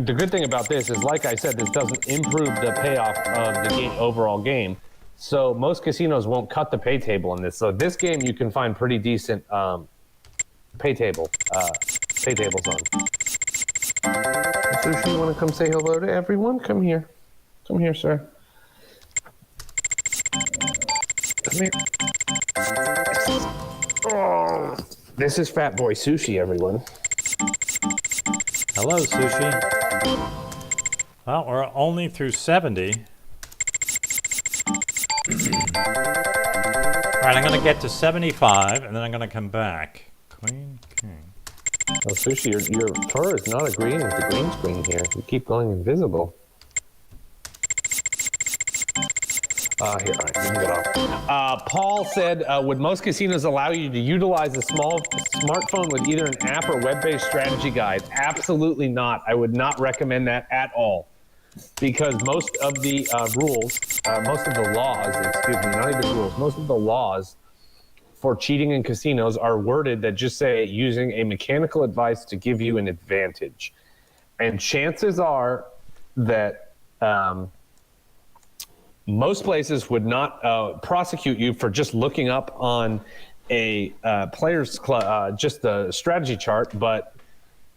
the good thing about this is, like I said, this doesn't improve the payoff of the overall game. So most casinos won't cut the pay table in this. So this game you can find pretty decent pay tables on. Sushi, you want to come say hello to everyone? Come here. Come here, sir. Come here. Oh, this is Fat Boy Sushi, everyone. Hello, Sushi. Well, we're only through 70. All right, I'm going to get to 75, and then I'm going to come back. Queen, king. Oh, Sushi, your fur is not agreeing with the green screen here. You keep going invisible. Here, all right, you can get off. Paul said, would most casinos allow you to utilize a small smartphone with either an app or web-based strategy guide? Absolutely not. I would not recommend that at all. Because most of the most of the laws, not even rules, most of the laws for cheating in casinos are worded that just say using a mechanical device to give you an advantage. And chances are that most places would not prosecute you for just looking up on a player's just the strategy chart, but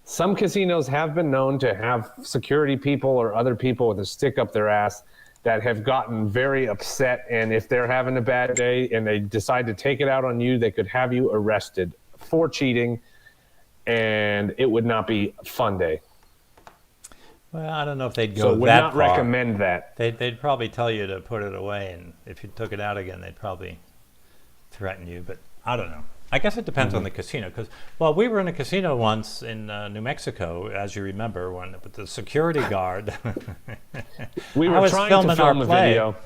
some casinos have been known to have security people or other people with a stick up their ass that have gotten very upset, and if they're having a bad day and they decide to take it out on you, they could have you arrested for cheating, and it would not be a fun day. Well, I don't know if they'd go So that would not far. recommend that. They'd probably tell you to put it away, and if you took it out again, they'd probably threaten you, but I don't know. I guess it depends on the casino, because, well, we were in a casino once in New Mexico, as you remember, when with the security guard. We I were was trying to filming film our a play. video.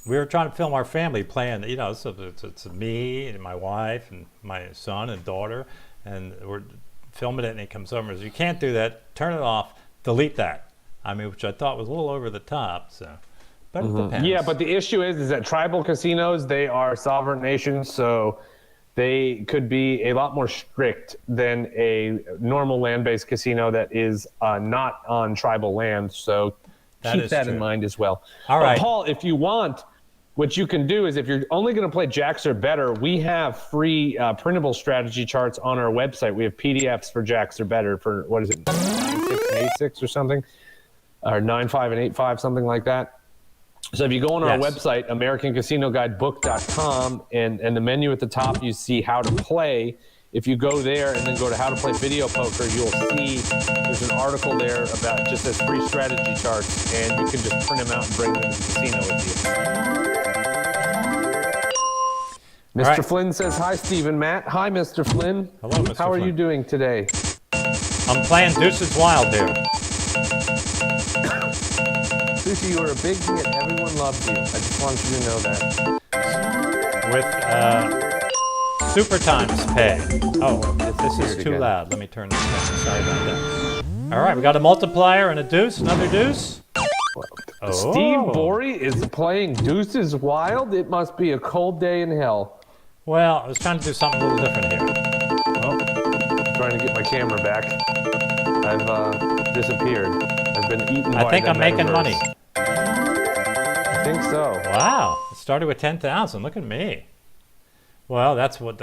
We were trying to film our family playing, so it's me and my wife and my son and daughter, and we're filming it, and he comes over and says, "You can't do that, turn it off, delete that." I mean, which I thought was a little over the top, so. But it depends. Yeah, but the issue is that tribal casinos, they are sovereign nations, so they could be a lot more strict than a normal land-based casino that is not on tribal land. So keep that in mind as well. All right. Paul, if you want, what you can do is if you're only going to play Jacks or Better, we have free printable strategy charts on our website. We have PDFs for Jacks or Better for, what is it, 9.6 and 8.6 or something? Or 9.5 and 8.5, something like that. So if you go on our website, AmericanCasinoGuidebook.com, and the menu at the top, you see how to play. If you go there and then go to how to play video poker, you'll see there's an article there about just as free strategy charts, and you can just print them out and bring them to the casino with you. Mr. Flynn says, hi, Stephen Matt. Hi, Mr. Flynn. Hello, Mr. How are Flynn. you doing today? I'm playing Deuces Wild here. Sushi, you were a big hit. Everyone loved you. I just want you to know that. With Super Times pay. Oh, this is too loud. Let me turn this down. Sorry about that. All right, we got a multiplier and a deuce, another deuce. Oh. Steve Borey is playing Deuces Wild. It must be a cold day in hell. Well, I was trying to do something a little different here. Oh, I'm trying to get my camera back. I've disappeared. I've been eaten by I think the I'm making metaverse. money. I think so. Wow, it started with 10,000. Look at me. Well, that's what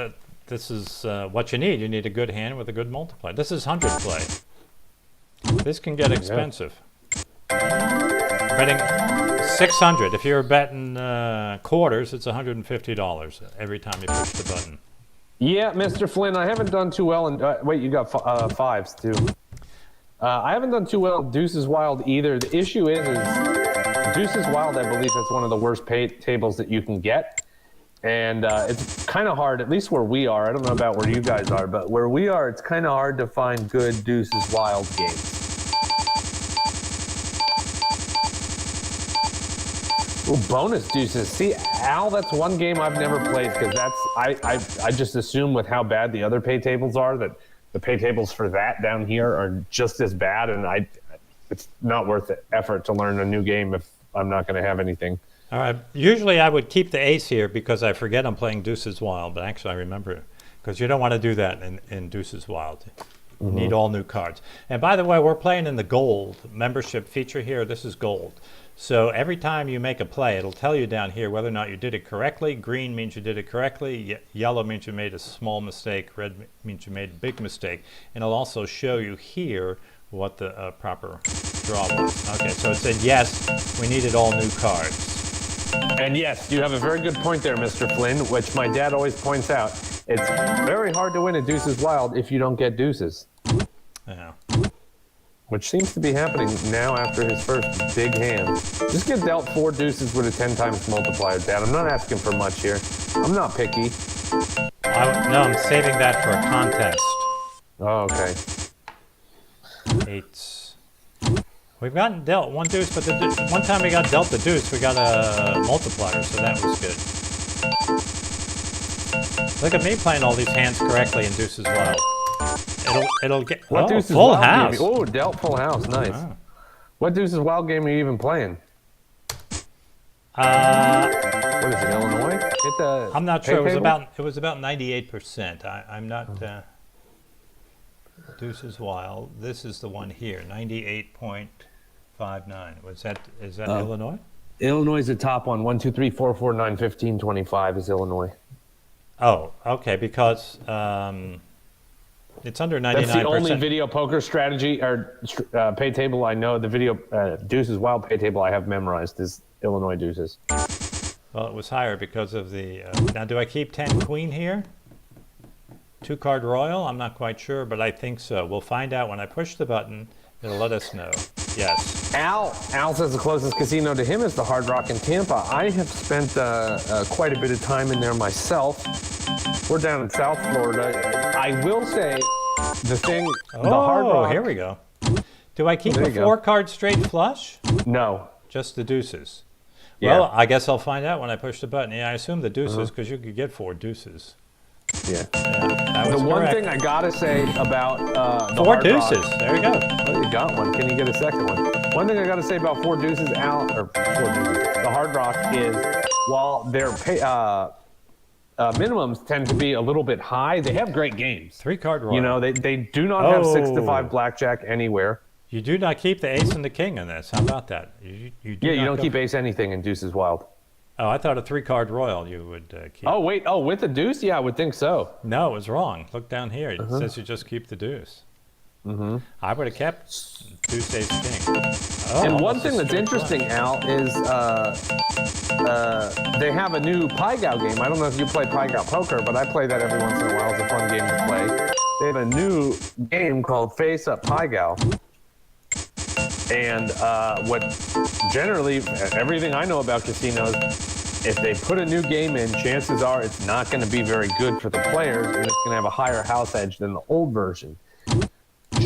this is what you need. You need a good hand with a good multiplier. This is 100 play. This can get expensive. Betting 600. If you're betting quarters, it's $150 every time you push the button. Yeah, Mr. Flynn, I haven't done too well. Wait, you got fives too. I haven't done too well in Deuces Wild either. The issue is Deuces Wild, I believe that's one of the worst pay tables that you can get. And it's kind of hard, at least where we are. I don't know about where you guys are, but where we are, it's kind of hard to find good Deuces Wild games. Ooh, bonus deuces. See, Al, that's one game I've never played because I just assume with how bad the other pay tables are that the pay tables for that down here are just as bad, and it's not worth the effort to learn a new game if I'm not going to have anything. All right. Usually I would keep the ace here because I forget I'm playing deuces wild, but actually I remember because you don't want to do that in deuces wild. You need all new cards. And by the way, we're playing in the gold membership feature here. This is gold. So every time you make a play, it'll tell you down here whether or not you did it correctly. Green means you did it correctly. Yellow means you made a small mistake. Red means you made a big mistake. And it'll also show you here what the proper draw was. Okay, so it said yes, we needed all new cards. And yes, you have a very good point there, Mr. Flynn, which my dad always points out. It's very hard to win at deuces wild if you don't get deuces, Yeah. which seems to be happening now after his first big hand. Just get dealt 4 deuces with a 10 times multiplier, Dad. I'm not asking for much here. I'm not picky. No, I'm saving that for a contest. Oh, okay. Eights. We've gotten dealt 1 deuce, but one time we got dealt the deuce, we got a multiplier, so that was good. Look at me playing all these hands correctly in deuces wild. It'll get What deuces full wild house. game? Oh, dealt full house. Nice. Ah. What deuces wild game are you even playing? What is it, Illinois? Hit the I'm not pay sure. table? It was about 98%. I'm not. Deuces wild. This is the one here, 98.59. Is that Illinois? Illinois is the top one. 1, 2, 3, 4, 4, 9, 15, 25 is Illinois. Oh, okay. Because it's under 99%. That's the only video poker strategy or pay table I know. The video deuces wild pay table I have memorized is Illinois deuces. Well, it was higher because of the. Now, do I keep 10 queen here? 2-card royal? I'm not quite sure, but I think so. We'll find out when I push the button. It'll let us know. Yes. Al says the closest casino to him is the Hard Rock in Tampa. I have spent quite a bit of time in there myself. We're down in South Florida. I will say the thing, the Hard Rock. Here we go. Do I keep There a you go. 4-card straight flush? No. Just the deuces. Yeah. Well, I guess I'll find out when I push the button. Yeah, I assume the deuces because you could get 4 deuces. Yeah. Yeah, that was The one correct. thing I gotta say about the 4 Hard Rock- deuces. There you go. Oh, you got one. Can you get a second one? One thing I got to say about 4 deuces, Al, or 4 deuces, the Hard Rock is while their minimums tend to be a little bit high, they have great games. 3-card royal. You know, they do not have 6 to Oh. 5 blackjack anywhere. You do not keep the ace and the king in this. How about that? You do Yeah, you not don't go- keep ace anything in deuces wild. Oh, I thought a 3-card royal you would keep. Oh, wait. Oh, with a deuce? Yeah, I would think so. No, it was wrong. Look down here. It says you just keep the deuce. I would have kept deuce ace king. Oh, And one almost a thing that's straight interesting, Al, is they have a new Pai-Gow game. I don't know if you play Pai-Gow poker, but I play that every once in a while. It's a fun game to play. They have a new game called Face Up Pai-Gow. And what generally, everything I know about casinos, if they put a new game in, chances are it's not going to be very good for the players, and it's going to have a higher house edge than the old version.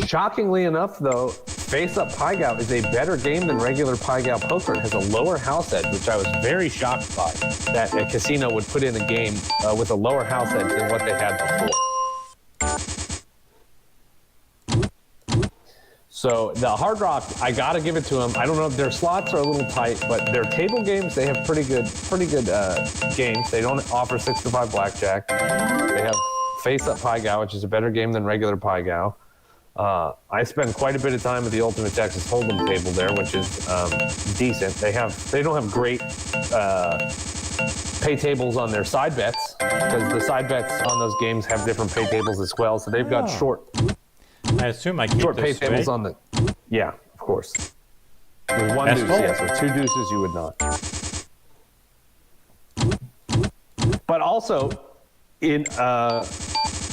Shockingly enough, though, Face Up Pai-Gow is a better game than regular Pai-Gow poker. It has a lower house edge, which I was very shocked by, that a casino would put in a game with a lower house edge than what they had before. So the Hard Rock, I gotta give it to them. I don't know if their slots are a little tight, but their table games, they have pretty good games. They don't offer 6 to 5 blackjack. They have Face Up Pai-Gow, which is a better game than regular Pai-Gow. I spend quite a bit of time at the Ultimate Texas Hold'em table there, which is decent. They don't have great pay tables on their side bets because the side bets on those games have different pay tables as well. So they've got short I assume I keep pay this tables straight. on the. Yeah, of course. With 1 That's deuce, cool. yes. With 2 deuces, you would not. But also, in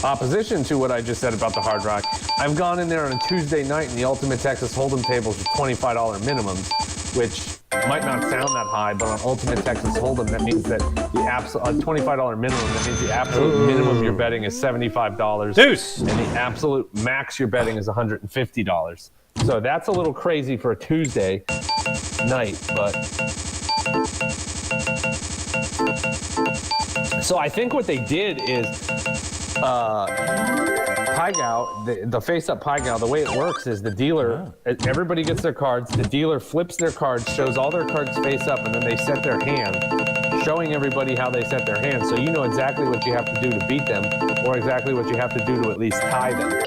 opposition to what I just said about the Hard Rock, I've gone in there on a Tuesday night in the Ultimate Texas Hold'em tables with $25 minimums, which might not sound that high, but on Ultimate Texas Hold'em, that means that the absolute $25 minimum, that means the absolute minimum you're betting is $75. Deuce. And the absolute max you're betting is $150. So that's a little crazy for a Tuesday night, but. So I think what they did is Pie-Gow, the face-up Pie-Gow, the way it works is the dealer, everybody gets their cards, the dealer flips their cards, shows all their cards face up, and then they set their hand, showing everybody how they set their hand. So you know exactly what you have to do to beat them, or exactly what you have to do to at least tie them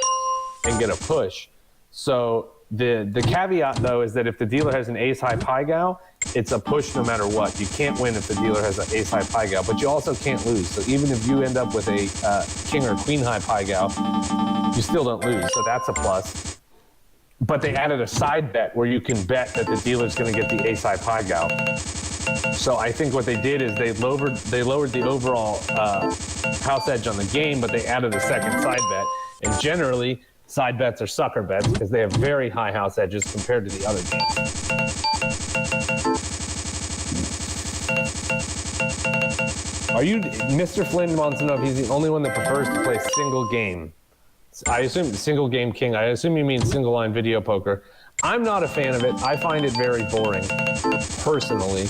and get a push. So the caveat, though, is that if the dealer has an ace-high Pie-Gow, it's a push no matter what. You can't win if the dealer has an ace-high Pie-Gow, but you also can't lose. So even if you end up with a king or queen-high Pie-Gow, you still don't lose, so that's a plus. But they added a side bet where you can bet that the dealer's going to get the ace-high Pie-Gow. So I think what they did is they lowered the overall house edge on the game, but they added a second side bet. And generally, side bets are sucker bets because they have very high house edges compared to the other games. Mr. Flynn wants to know if he's the only one that prefers to play single game. I assume single game king. I assume you mean single line video poker. I'm not a fan of it. I find it very boring, personally.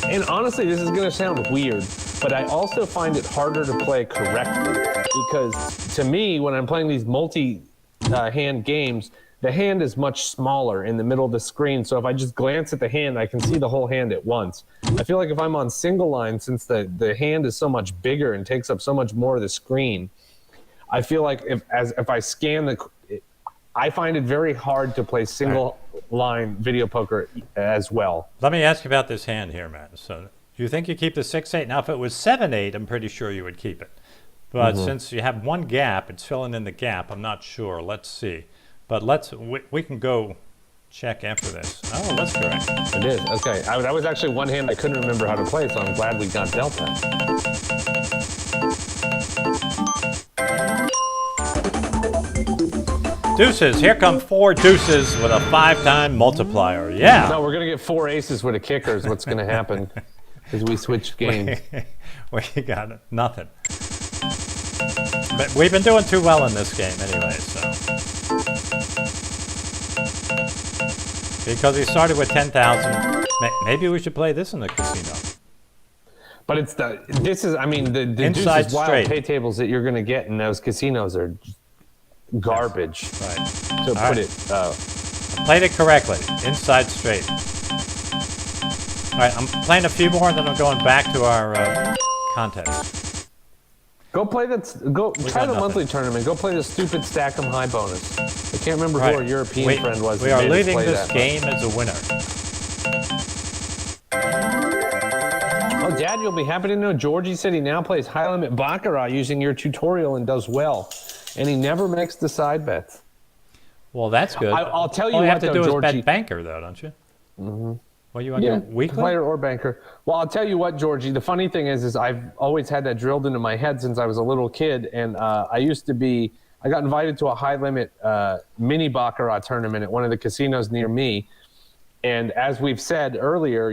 And honestly, this is going to sound weird, but I also find it harder to play correctly because to me, when I'm playing these multi-hand games, the hand is much smaller in the middle of the screen. So if I just glance at the hand, I can see the whole hand at once. I feel like if I'm on single line, since the hand is so much bigger and takes up so much more of the screen, I feel like if I scan I find it very hard to play single line video poker as well. Let me ask you about this hand here, Matt. So do you think you keep the 6-8? Now, if it was 7-8, I'm pretty sure you would keep it. But since you have one gap, it's filling in the gap. I'm not sure. Let's see. But we can go check after this. Oh, that's correct. It is. Okay. That was actually one hand I couldn't remember how to play, so I'm glad we got dealt that. Deuces. Here come 4 deuces with a 5-time multiplier. Yeah. No, we're going to get 4 aces with a kicker is what's going to happen as we switch games. We got nothing. But we've been doing too well in this game anyway, so. Because we started with 10,000. Maybe we should play this in the casino. But the Inside deuces wild straight. pay tables that you're going to get in those casinos are garbage. Right. So All put right. it. Played it correctly. Inside straight. All right, I'm playing a few more, and then I'm going back to our contest. Go play that. Try the nothing. monthly tournament. Go play the stupid Stack 'em High bonus. I can't remember who our European friend was. We that are made us leaving play this that. game as a winner. Oh, Dad, you'll be happy to know Georgie said he now plays high limit baccarat using your tutorial and does well, and he never makes the side bets. Well, that's good. I'll tell you All you what, have to though, do is Georgie. bet banker, though, don't you? Mm-hmm. Well, you want Yeah, your weekly? player or banker. Well, I'll tell you what, Georgie. The funny thing is I've always had that drilled into my head since I was a little kid, and I got invited to a high limit mini baccarat tournament at one of the casinos near me. And as we've said earlier,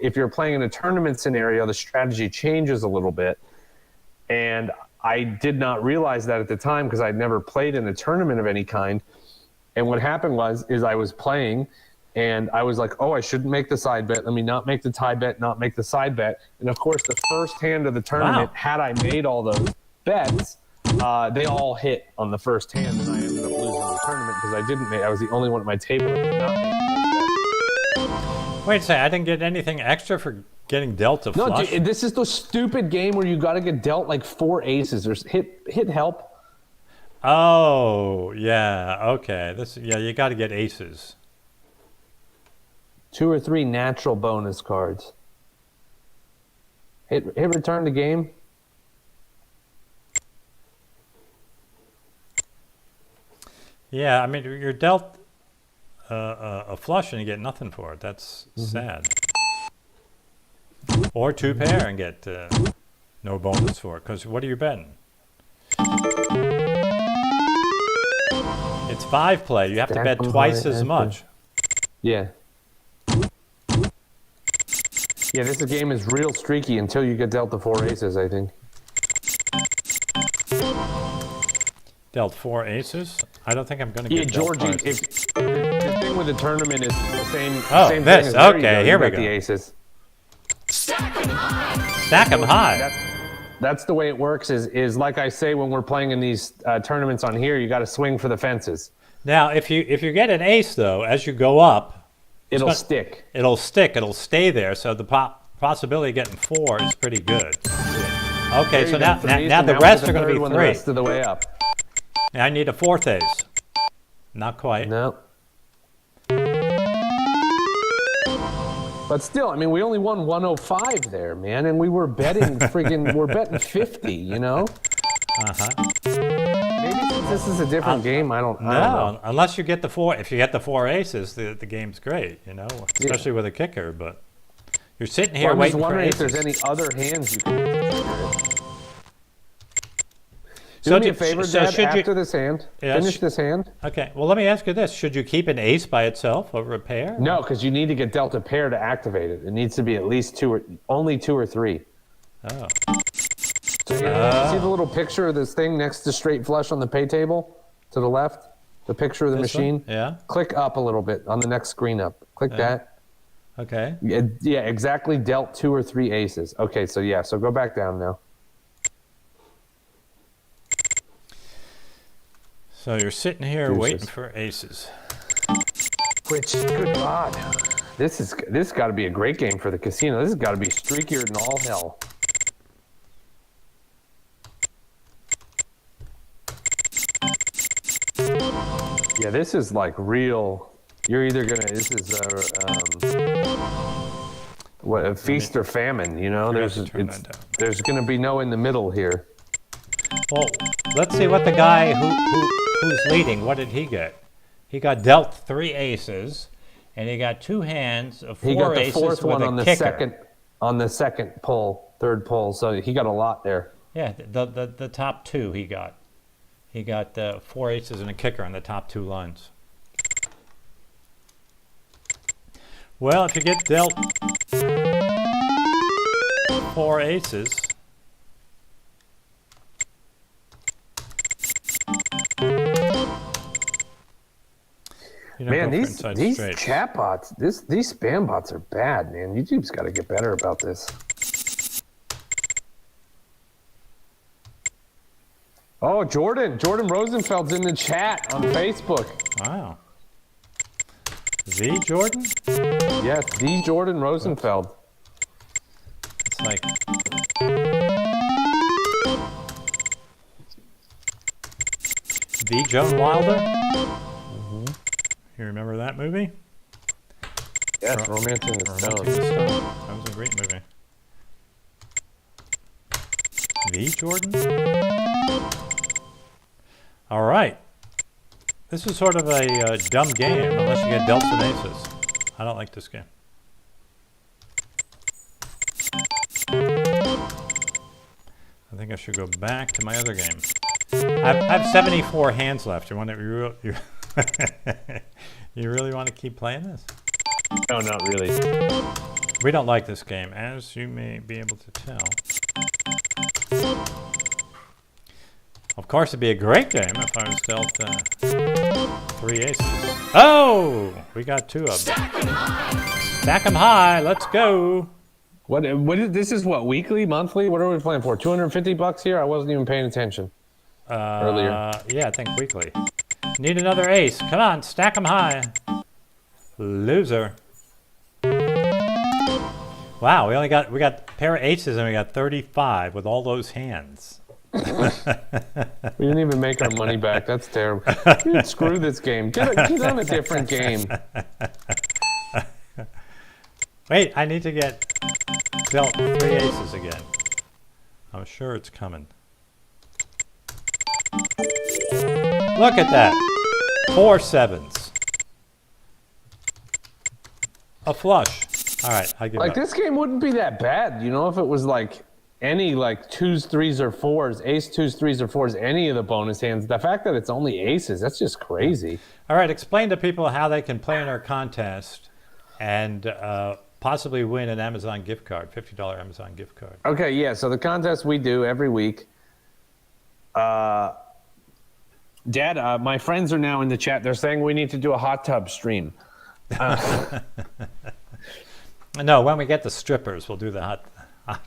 if you're playing in a tournament scenario, the strategy changes a little bit. And I did not realize that at the time because I'd never played in a tournament of any kind. And what happened is I was playing. And I was like, oh, I shouldn't make the side bet. Let me not make the tie bet, not make the side bet. And of course, the first hand of the tournament, had I made all those bets, they all hit on the first hand, and I ended up losing the tournament because I was the only one at my table that did not make that. Wait a second, I didn't get anything extra for getting dealt a No, flush? dude, this is the stupid game where you got to get dealt like 4 aces or hit help. Oh, yeah, okay. You got to get aces. 2 or 3 natural bonus cards. Hit return to game. Yeah, I mean, you're dealt a flush and you get nothing for it. That's sad. Or 2 pair and get no bonus for it. Because what are you betting? It's 5 play. You have to bet twice as much. Yeah. Yeah, this game is real streaky until you get dealt the 4 aces, I think. Dealt 4 aces? I don't think I'm going to get dealt Georgie, twice. the thing with the tournament is the same Oh, same this. thing as Okay, here we got go. the aces. Stack 'em high. That's the way it works. Is like I say when we're playing in these tournaments on here, you got to swing for the fences. Now, if you get an ace though, as you go up, It'll gonna- stick. it'll stick. It'll stay there. So the possibility of getting 4 is pretty good. Okay, There so you now go, threes, now and the we'll rest get are going third to be one 3. The rest of the way up. Now I need a 4th ace. Not quite. No. But still, I mean, we only won 105 there, man, and we were betting we're betting 50, you know? Maybe since this is a different game, I don't know. No, unless you get the 4. If you get the 4 aces, the game's great, you know, especially with a kicker. But you're sitting here Well, I'm just waiting for wondering if aces. there's any other hands you can do it. Do So me a do- favor, so Dad, should you- after this hand, Yeah, finish this hand. Okay, well, let me ask you this. Should you keep an ace by itself over a pair? No, because you need to get dealt a pair to activate it. It needs to be at least only 2 or 3. Oh. So see the little picture of this thing next to straight flush on the pay table to the left? The picture of the This one? machine? Yeah. Click up a little bit on the next screen up. Click that. Okay. Yeah, exactly dealt 2 or 3 aces. Okay, so yeah, so go back down now. So you're sitting here Deuces. waiting for aces. Which, good God. This got to be a great game for the casino. This has got to be streakier than all hell. Yeah, this is like real. You're either gonna. This is a feast or famine. You know, Forgot to turn that down. there's gonna be no in the middle here. Well, let's see what the guy who's leading, what did he get? He got dealt 3 aces, and he got 2 hands of 4 He got the aces fourth with one a on the kicker. second pull, third pull. So he got a lot there. Yeah, the top 2 he got. He got 4 aces and a kicker on the top 2 lines. Well, if you get dealt 4 aces, you don't Man, go for these inside these straights. chat bots, these spam bots are bad, man. YouTube's got to get better about this. Oh, Jordan Rosenfeld's in the chat on Facebook. Wow. The Jordan? Yes, the Jordan Rosenfeld. It's like the Joan Wilder? You remember that movie? Yes, Romancing the Romancing Stone. the Stone. That was a great movie. The Jordan? All right. This is sort of a dumb game unless you get dealt some aces. I don't like this game. I think I should go back to my other game. I have 74 hands left. You want to, you really want to keep playing this? No, not really. We don't like this game, as you may be able to tell. Of course, it'd be a great game if I was dealt 3 aces. Oh! We got 2 of them. Stack 'em high. Let's go. What is this? Is what, weekly, monthly? What are we playing for? $250 here? I wasn't even paying attention earlier. Yeah, I think weekly. Need another ace. Come on, stack 'em high. Loser. Wow, we got a pair of aces and we got 35 with all those hands. We didn't even make our money back. That's terrible. Dude, screw this game. Get on a different game. Wait, I need to get dealt 3 aces again. I'm sure it's coming. Look at that. 4 sevens. A flush. All right, I give Like, up. this game wouldn't be that bad, you know, if it was like any like 2s, 3s, or 4s, ace 2s, 3s, or 4s, any of the bonus hands. The fact that it's only aces, that's just crazy. All right, explain to people how they can play in our contest and possibly win an Amazon gift card, $50 Amazon gift card. Okay, yeah, so the contest we do every week. Dad, my friends are now in the chat. They're saying we need to do a hot tub stream. No, when we get the strippers, we'll do the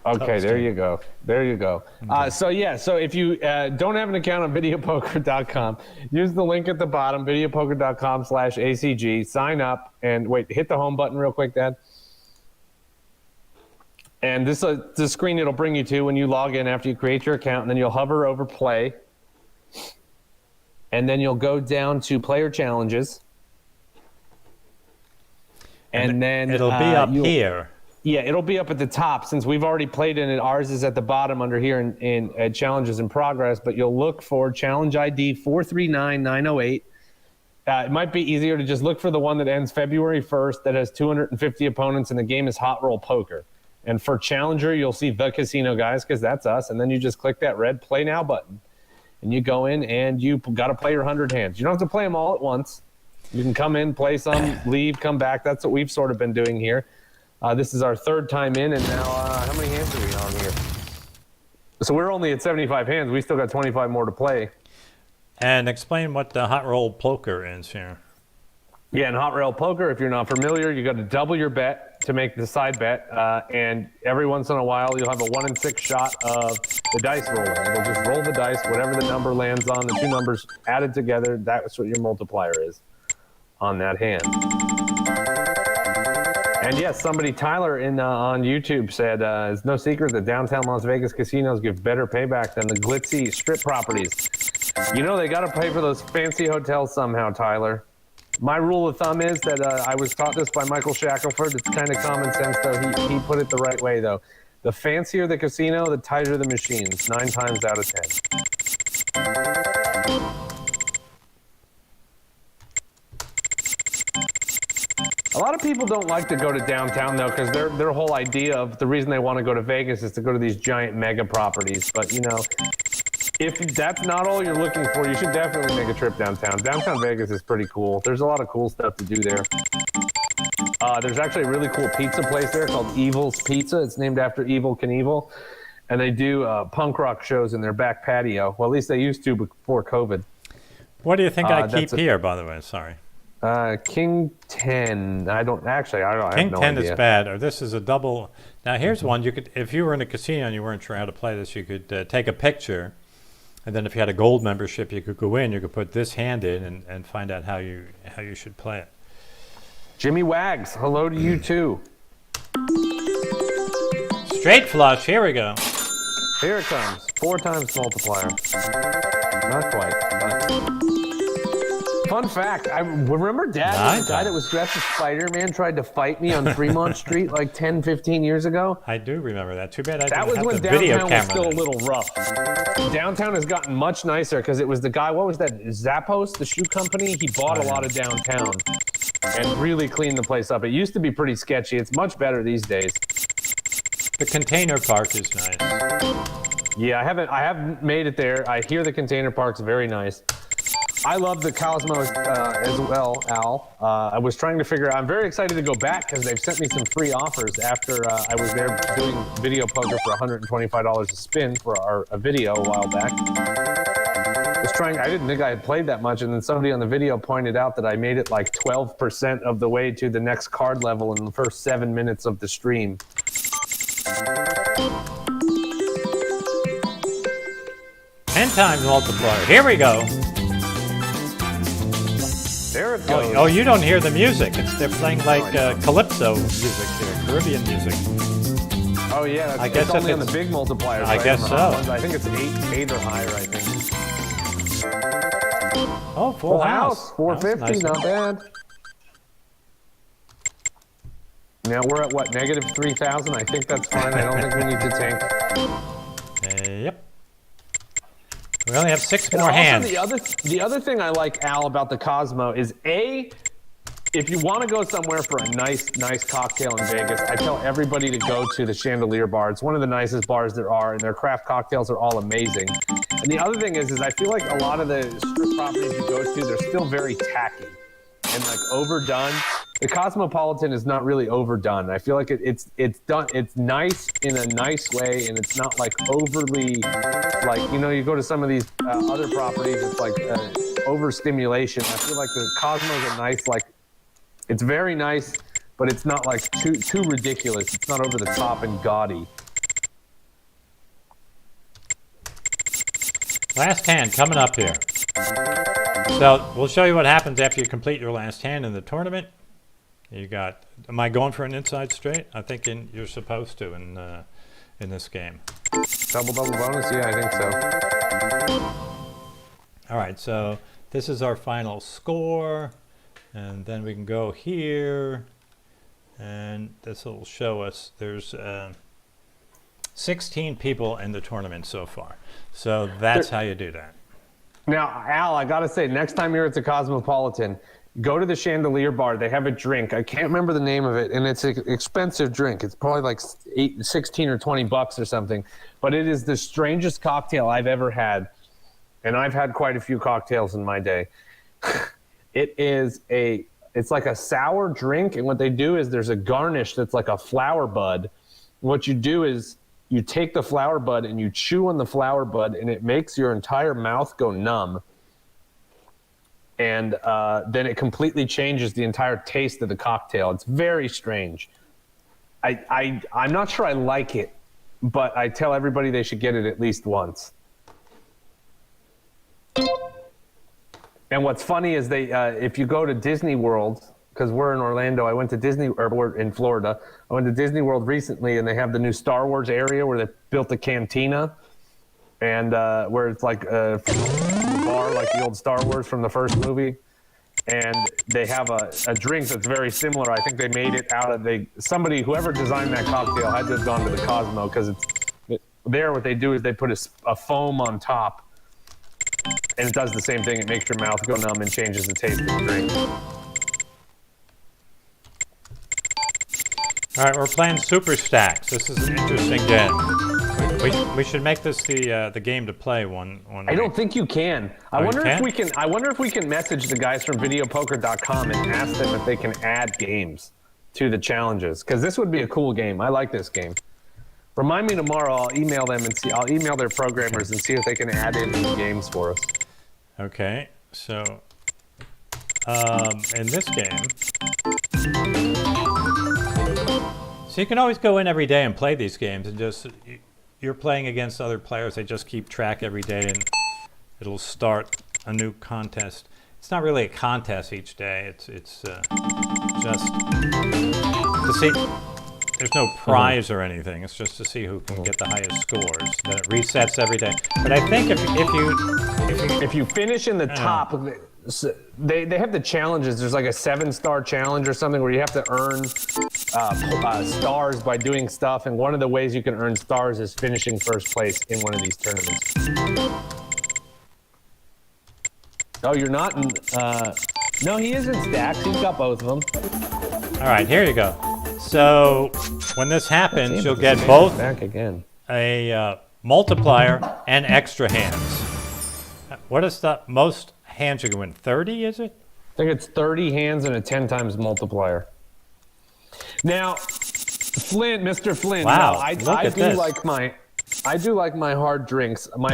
Okay, there you go. There you go. So if you don't have an account on videopoker.com, use the link at the bottom, videopoker.com/ACG, sign up, and wait, hit the home button real quick, Dad. And this is the screen it'll bring you to when you log in after you create your account, and then you'll hover over play. And then you'll go down to player challenges. And then it'll be up here. Yeah, it'll be up at the top since we've already played in it. Ours is at the bottom under here in challenges in progress, but you'll look for challenge ID 439908. It might be easier to just look for the one that ends February 1st that has 250 opponents, and the game is Hot Roll Poker. And for Challenger, you'll see The Casino Guys, because that's us, and then you just click that red Play Now button. And you go in, and you got to play your 100 hands. You don't have to play them all at once. You can come in, play some, leave, come back. That's what we've sort of been doing here. This is our third time in, and now how many hands are we on here? So we're only at 75 hands. We still got 25 more to play. And explain what the Hot Roll Poker is here. Yeah, in Hot Roll Poker, if you're not familiar, you got to double your bet to make the side bet, and every once in a while you'll have a 1 in 6 shot of the dice rolling. It'll just roll the dice, whatever the number lands on, the two numbers added together, that's what your multiplier is on that hand. And yes, Tyler on YouTube said, it's no secret that downtown Las Vegas casinos give better payback than the glitzy strip properties. You know, they got to pay for those fancy hotels somehow, Tyler. My rule of thumb is that I was taught this by Michael Shackelford. It's kind of common sense, though. He put it the right way, though. The fancier the casino, the tighter the machines, 9 times out of 10. A lot of people don't like to go to downtown, though, because their whole idea of the reason they want to go to Vegas is to go to these giant mega properties. But, you know, if that's not all you're looking for, you should definitely make a trip downtown. Downtown Vegas is pretty cool. There's a lot of cool stuff to do there. There's actually a really cool pizza place there called Evil's Pizza. It's named after Evel Knievel. And they do punk rock shows in their back patio. Well, at least they used to before COVID. What do you think I keep here, by the way? Sorry. King 10. I don't have no idea. King 10 is bad, or this is a double. Now, here's one. You could, if you were in a casino and you weren't sure how to play this, you could take a picture. And then if you had a gold membership, you could go in, you could put this hand in and find out how you should play it. Jimmy Wags, hello to you too. Straight flush, here we go. Here it comes, 4 times multiplier. Not quite. Fun fact, I remember Dad, the guy that was dressed as Spider-Man tried to fight me on Fremont Street like 10, 15 years ago. I do remember that. Too bad I that didn't was have when the video downtown was camera still a little rough. Downtown has gotten much nicer because it was the guy, what was that, Zappos, the shoe company? He bought a lot of downtown and really cleaned the place up. It used to be pretty sketchy. It's much better these days. The container park is nice. Yeah, I haven't made it there. I hear the container park's very nice. I love the Cosmo as well, Al. I was trying to figure out, I'm very excited to go back because they've sent me some free offers after I was there doing video poker for $125 a spin for a video a while back. I didn't think I had played that much, and then somebody on the video pointed out that I made it like 12% of the way to the next card level in the first 7 minutes of the stream. 10 times multiplier. Here we go. There it goes. Oh, you don't hear the music. They're playing like calypso music here, Caribbean music. Oh yeah, I guess it's only on the big multipliers. I right? guess so. I think it's 8 or higher. I think. Oh, full house. 450, nice. not bad. Now we're at what, negative 3,000? I think that's fine. I don't think we need to tank. Yep. We only have 6 more also hands. The other thing I like, Al, about the Cosmo is if you want to go somewhere for a nice cocktail in Vegas, I tell everybody to go to the Chandelier Bar. It's one of the nicest bars there are, and their craft cocktails are all amazing. And the other thing is I feel like a lot of the strip properties you go to, they're still very tacky and like overdone. The Cosmopolitan is not really overdone. I feel like it's done. It's nice in a nice way, and it's not like overly, like, you know, you go to some of these other properties, it's like overstimulation. I feel like the Cosmo's a nice, like, it's very nice, but it's not like too ridiculous. It's not over the top and gaudy. Last hand coming up here. So we'll show you what happens after you complete your last hand in the tournament. You got. Am I going for an inside straight? I think you're supposed to in this game. Double bonus? Yeah, I think so. All right, so this is our final score, and then we can go here, and this will show us there's 16 people in the tournament so far. So that's how you do that. Now, Al, I got to say, next time you're at the Cosmopolitan, go to the Chandelier Bar. They have a drink. I can't remember the name of it, and it's an expensive drink. It's probably like 16 or 20 bucks or something. But it is the strangest cocktail I've ever had, and I've had quite a few cocktails in my day. It's like a sour drink, and what they do is there's a garnish that's like a flower bud. What you do is you take the flower bud and you chew on the flower bud, and it makes your entire mouth go numb. And then it completely changes the entire taste of the cocktail. It's very strange. I'm not sure I like it, but I tell everybody they should get it at least once. And what's funny is if you go to Disney World, because we're in Orlando, we're in Florida. I went to Disney World recently, and they have the new Star Wars area where they built a cantina, and where it's like a bar like the old Star Wars from the first movie. And they have a drink that's very similar. I think they made it out of whoever designed that cocktail had to have gone to the Cosmo, because what they do is they put a foam on top, and it does the same thing. It makes your mouth go numb and changes the taste of the drink. All right, we're playing Super Stacks. This is an interesting game. We should make this the game to play one. I don't think you can. I wonder if we can message the guys from videopoker.com and ask them if they can add games to the challenges, because this would be a cool game. I like this game. Remind me tomorrow. I'll email them and see. I'll email their programmers and see if they can add in some games for us. Okay, so in this game, so you can always go in every day and play these games, and just you're playing against other players. They just keep track every day, and it'll start a new contest. It's not really a contest each day. It's just to see. There's no prize or anything. It's just to see who can get the highest scores. Then it resets every day. But I think if you finish in the top, they have the challenges. There's like a 7-star challenge or something where you have to earn stars by doing stuff. And one of the ways you can earn stars is finishing first place in one of these tournaments. Oh, you're not in. No, he is in stacks. He's got both of them. All right, here you go. So when this happens, you'll get both back again. A multiplier and extra hands. What is the most hands you can win? 30, is it? I think it's 30 hands and a 10 times multiplier. Now, Flint, Mr. Flint. Wow, no, I do like my hard drinks. My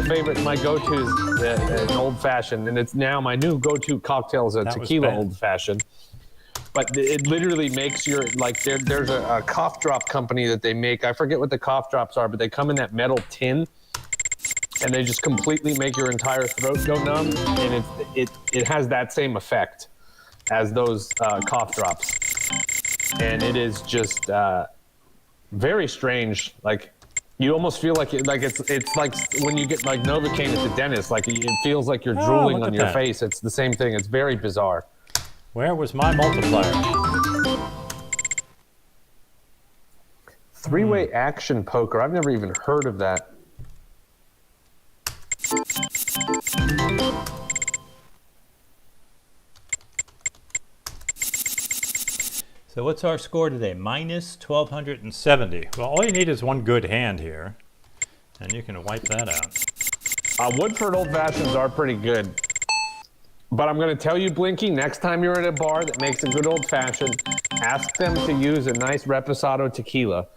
go-to is an old fashioned, and it's now my new go-to cocktail is a tequila old fashioned. But it literally makes your, like, there's a cough drop company that they make. I forget what the cough drops are, but they come in that metal tin, and they just completely make your entire throat go numb, and it has that same effect as those cough drops. And it is just very strange. Like, you almost feel like it's like when you get like Novocaine at the dentist. Like, it feels like you're drooling on your face. It's the same thing. It's very bizarre. Where was my multiplier? Three-way action poker. I've never even heard of that. So what's our score today? Minus 1,270. Well, all you need is one good hand here, and you can wipe that out. Woodford Old Fashions are pretty good. But I'm going to tell you, Blinky, next time you're at a bar that makes a good old fashioned, ask them to use a nice Reposado tequila.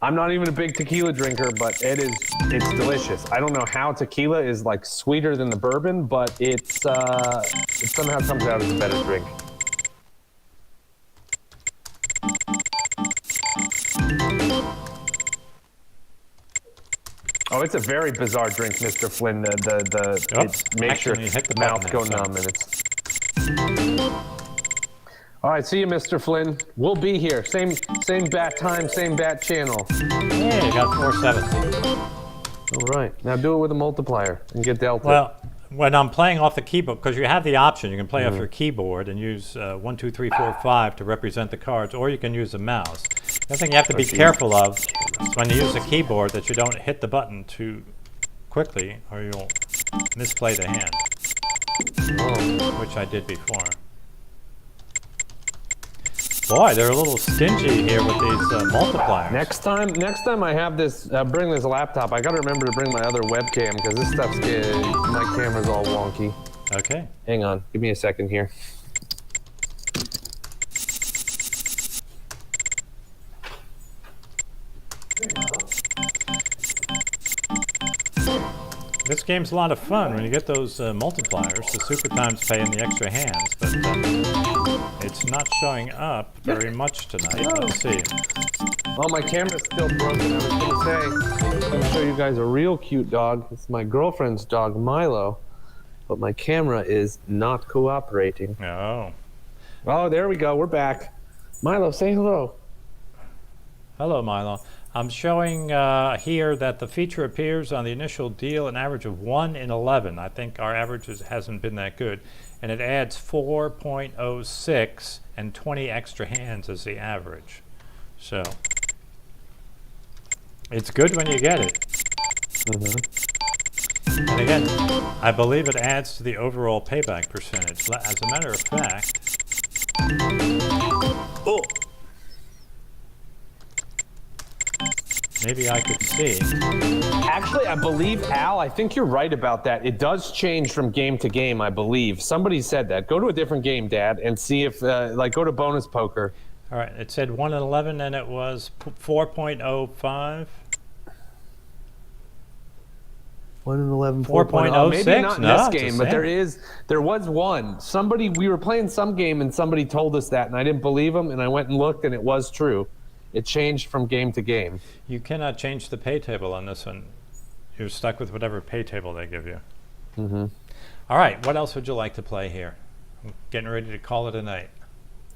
I'm not even a big tequila drinker, but it's delicious. I don't know how tequila is like sweeter than the bourbon, but it somehow comes out as a better drink. Oh, it's a very bizarre drink, Mr. Flynn. Oops, It makes your actually hit the mouth button go there, numb, and it's. All right, see you, Mr. Flynn. We'll be here. Same bat time, same bat channel. Yeah, you got 470. All right, now do it with a multiplier and get Delta. Well, when I'm playing off the keyboard, because you have the option, you can play off your keyboard and use 1, 2, 3, 4, 5 to represent the cards, or you can use a mouse. The thing you have to be careful of is when you use a keyboard that you don't hit the button too quickly, or you'll misplay the hand, which I did before. Boy, they're a little stingy here with these multipliers. Next time I have this, bring this laptop. I got to remember to bring my other webcam because this stuff's my camera's all wonky. Okay. Hang on, give me a second here. This game's a lot of fun when you get those multipliers. The super times pay in the extra hands, but it's not showing up very much tonight. Let's see. Well, my camera's still broken. I was going to show you guys a real cute dog. It's my girlfriend's dog, Milo, but my camera is not cooperating. Oh. Oh, there we go. We're back. Milo, say hello. Hello, Milo. I'm showing here that the feature appears on the initial deal an average of 1 in 11. I think our average hasn't been that good. And it adds 4.06 and 20 extra hands as the average. So it's good when you get it. And again, I believe it adds to the overall payback percentage. As a matter of fact, maybe I could see. Actually, I believe, Al, I think you're right about that. It does change from game to game, I believe. Somebody said that. Go to a different game, Dad, and see if, go to bonus poker. All right, it said 1 in 11 and it was 4.05. 1 in 11, 4.06. Maybe not in No, this it's the game, but same. there was one. We were playing some game and somebody told us that, and I didn't believe them, and I went and looked, and it was true. It changed from game to game. You cannot change the pay table on this one. You're stuck with whatever pay table they give you. All right, what else would you like to play here? I'm getting ready to call it a night.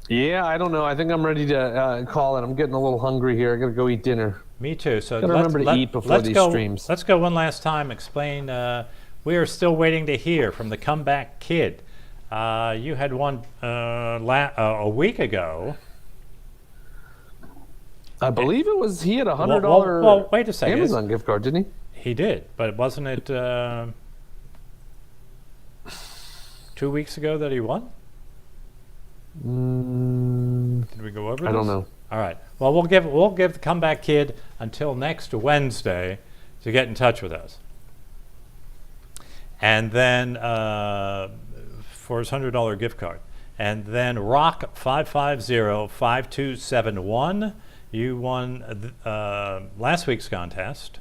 Yeah, I don't know. I think I'm ready to call it. I'm getting a little hungry here. I got to go eat dinner. Me too. So Gotta remember to eat before these streams. Let's go one last time. Explain. We are still waiting to hear from the Comeback Kid. You had one a week ago. I believe it was he had a $100 well, wait a second. Amazon gift card, didn't He did, but wasn't it 2 weeks ago that he won? he? Did we go over this? I don't know. All right. Well, we'll give the Comeback Kid until next Wednesday to get in touch with us. And then for his $100 gift card. And then Rock 5505271. You won last week's contest,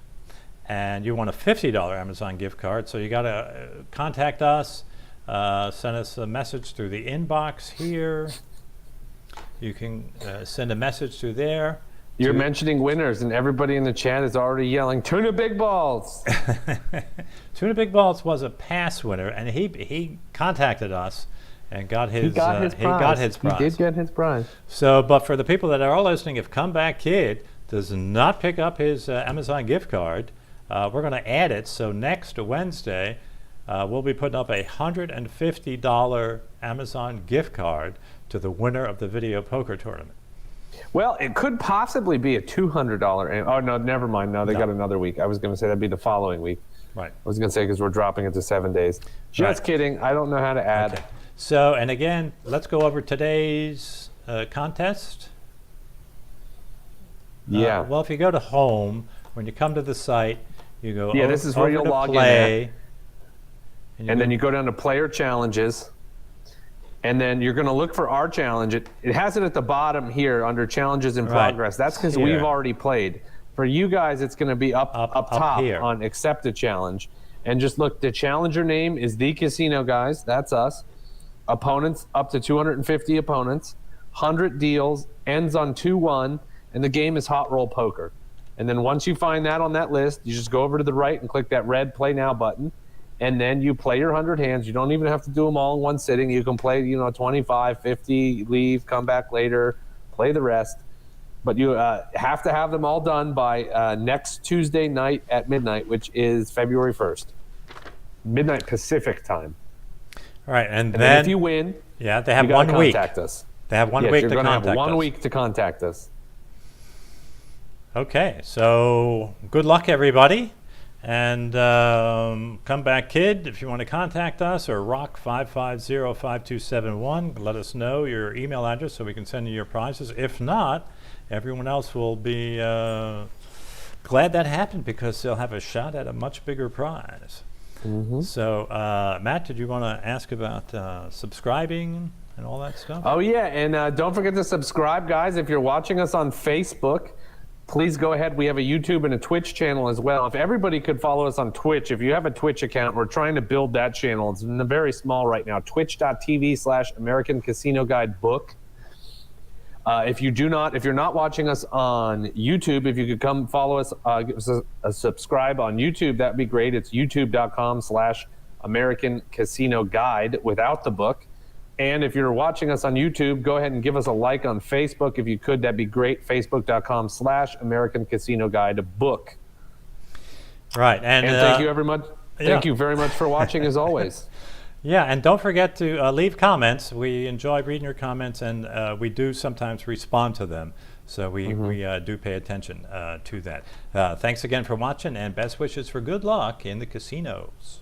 and you won a $50 Amazon gift card. So you got to contact us, send us a message through the inbox here. You can send a message through there. You're mentioning winners, and everybody in the chat is already yelling, "Tuna Big Balls!" Tuna Big Balls was a past winner, and he contacted us and got his prize. He did get his prize. So, but for the people that are listening, if Comeback Kid does not pick up his Amazon gift card, we're going to add it. So next Wednesday, we'll be putting up a $150 Amazon gift card to the winner of the video poker tournament. Well, it could possibly be a $200. Oh, no, never mind. No, they got another week. I was going to say that'd be the following week. Right. I was going to say because we're dropping it to 7 days. Just kidding. I don't know how to add. Okay. So, and again, let's go over today's contest. Yeah. Well, if you go to home, when you come to the site, you go Yeah, this is where over you'll to log in play, And then you go down to player challenges. And then you're going to look for our challenge. It has it at the bottom here under challenges in progress. That's because Here. we've already played. For you guys, it's going to be up top here. on accept a challenge. And just look, the challenger name is The Casino Guys. That's us. Opponents, up to 250 opponents. 100 deals, ends on 2-1. And the game is Hot Roll Poker. And then once you find that on that list, you just go over to the right and click that red Play Now button. And then you play your 100 hands. You don't even have to do them all in one sitting. You can play, 25, 50, leave, come back later, play the rest. But you have to have them all done by next Tuesday night at midnight, which is February 1st. Midnight Pacific time. All right, and And then then if you win, yeah, they have you gotta 1 week. contact us. They have 1 Yes, week you're to going to contact have 1 us. week to contact us. Okay, so good luck, everybody. And come back, kid, if you want to contact us, or rock5505271. Let us know your email address so we can send you your prizes. If not, everyone else will be glad that happened, because they'll have a shot at a much bigger prize. So, Matt, did you want to ask about subscribing and all that stuff? Oh, yeah, and don't forget to subscribe, guys. If you're watching us on Facebook, please go ahead. We have a YouTube and a Twitch channel as well. If everybody could follow us on Twitch, if you have a Twitch account, we're trying to build that channel. It's very small right now. Twitch.tv/American Casino Guide Book. If you're not watching us on YouTube, if you could come follow us, give us a subscribe on YouTube, that'd be great. It's youtube.com/American Casino Guide without the book. And if you're watching us on YouTube, go ahead and give us a like on Facebook. If you could, that'd be great. Facebook.com /American Casino Guide Book. Right, And thank you very much. yeah. Thank you very much for watching, as always. Yeah, and don't forget to leave comments. We enjoy reading your comments, and we do sometimes respond to them. So we do pay attention to that. Thanks again for watching, and best wishes for good luck in the casinos.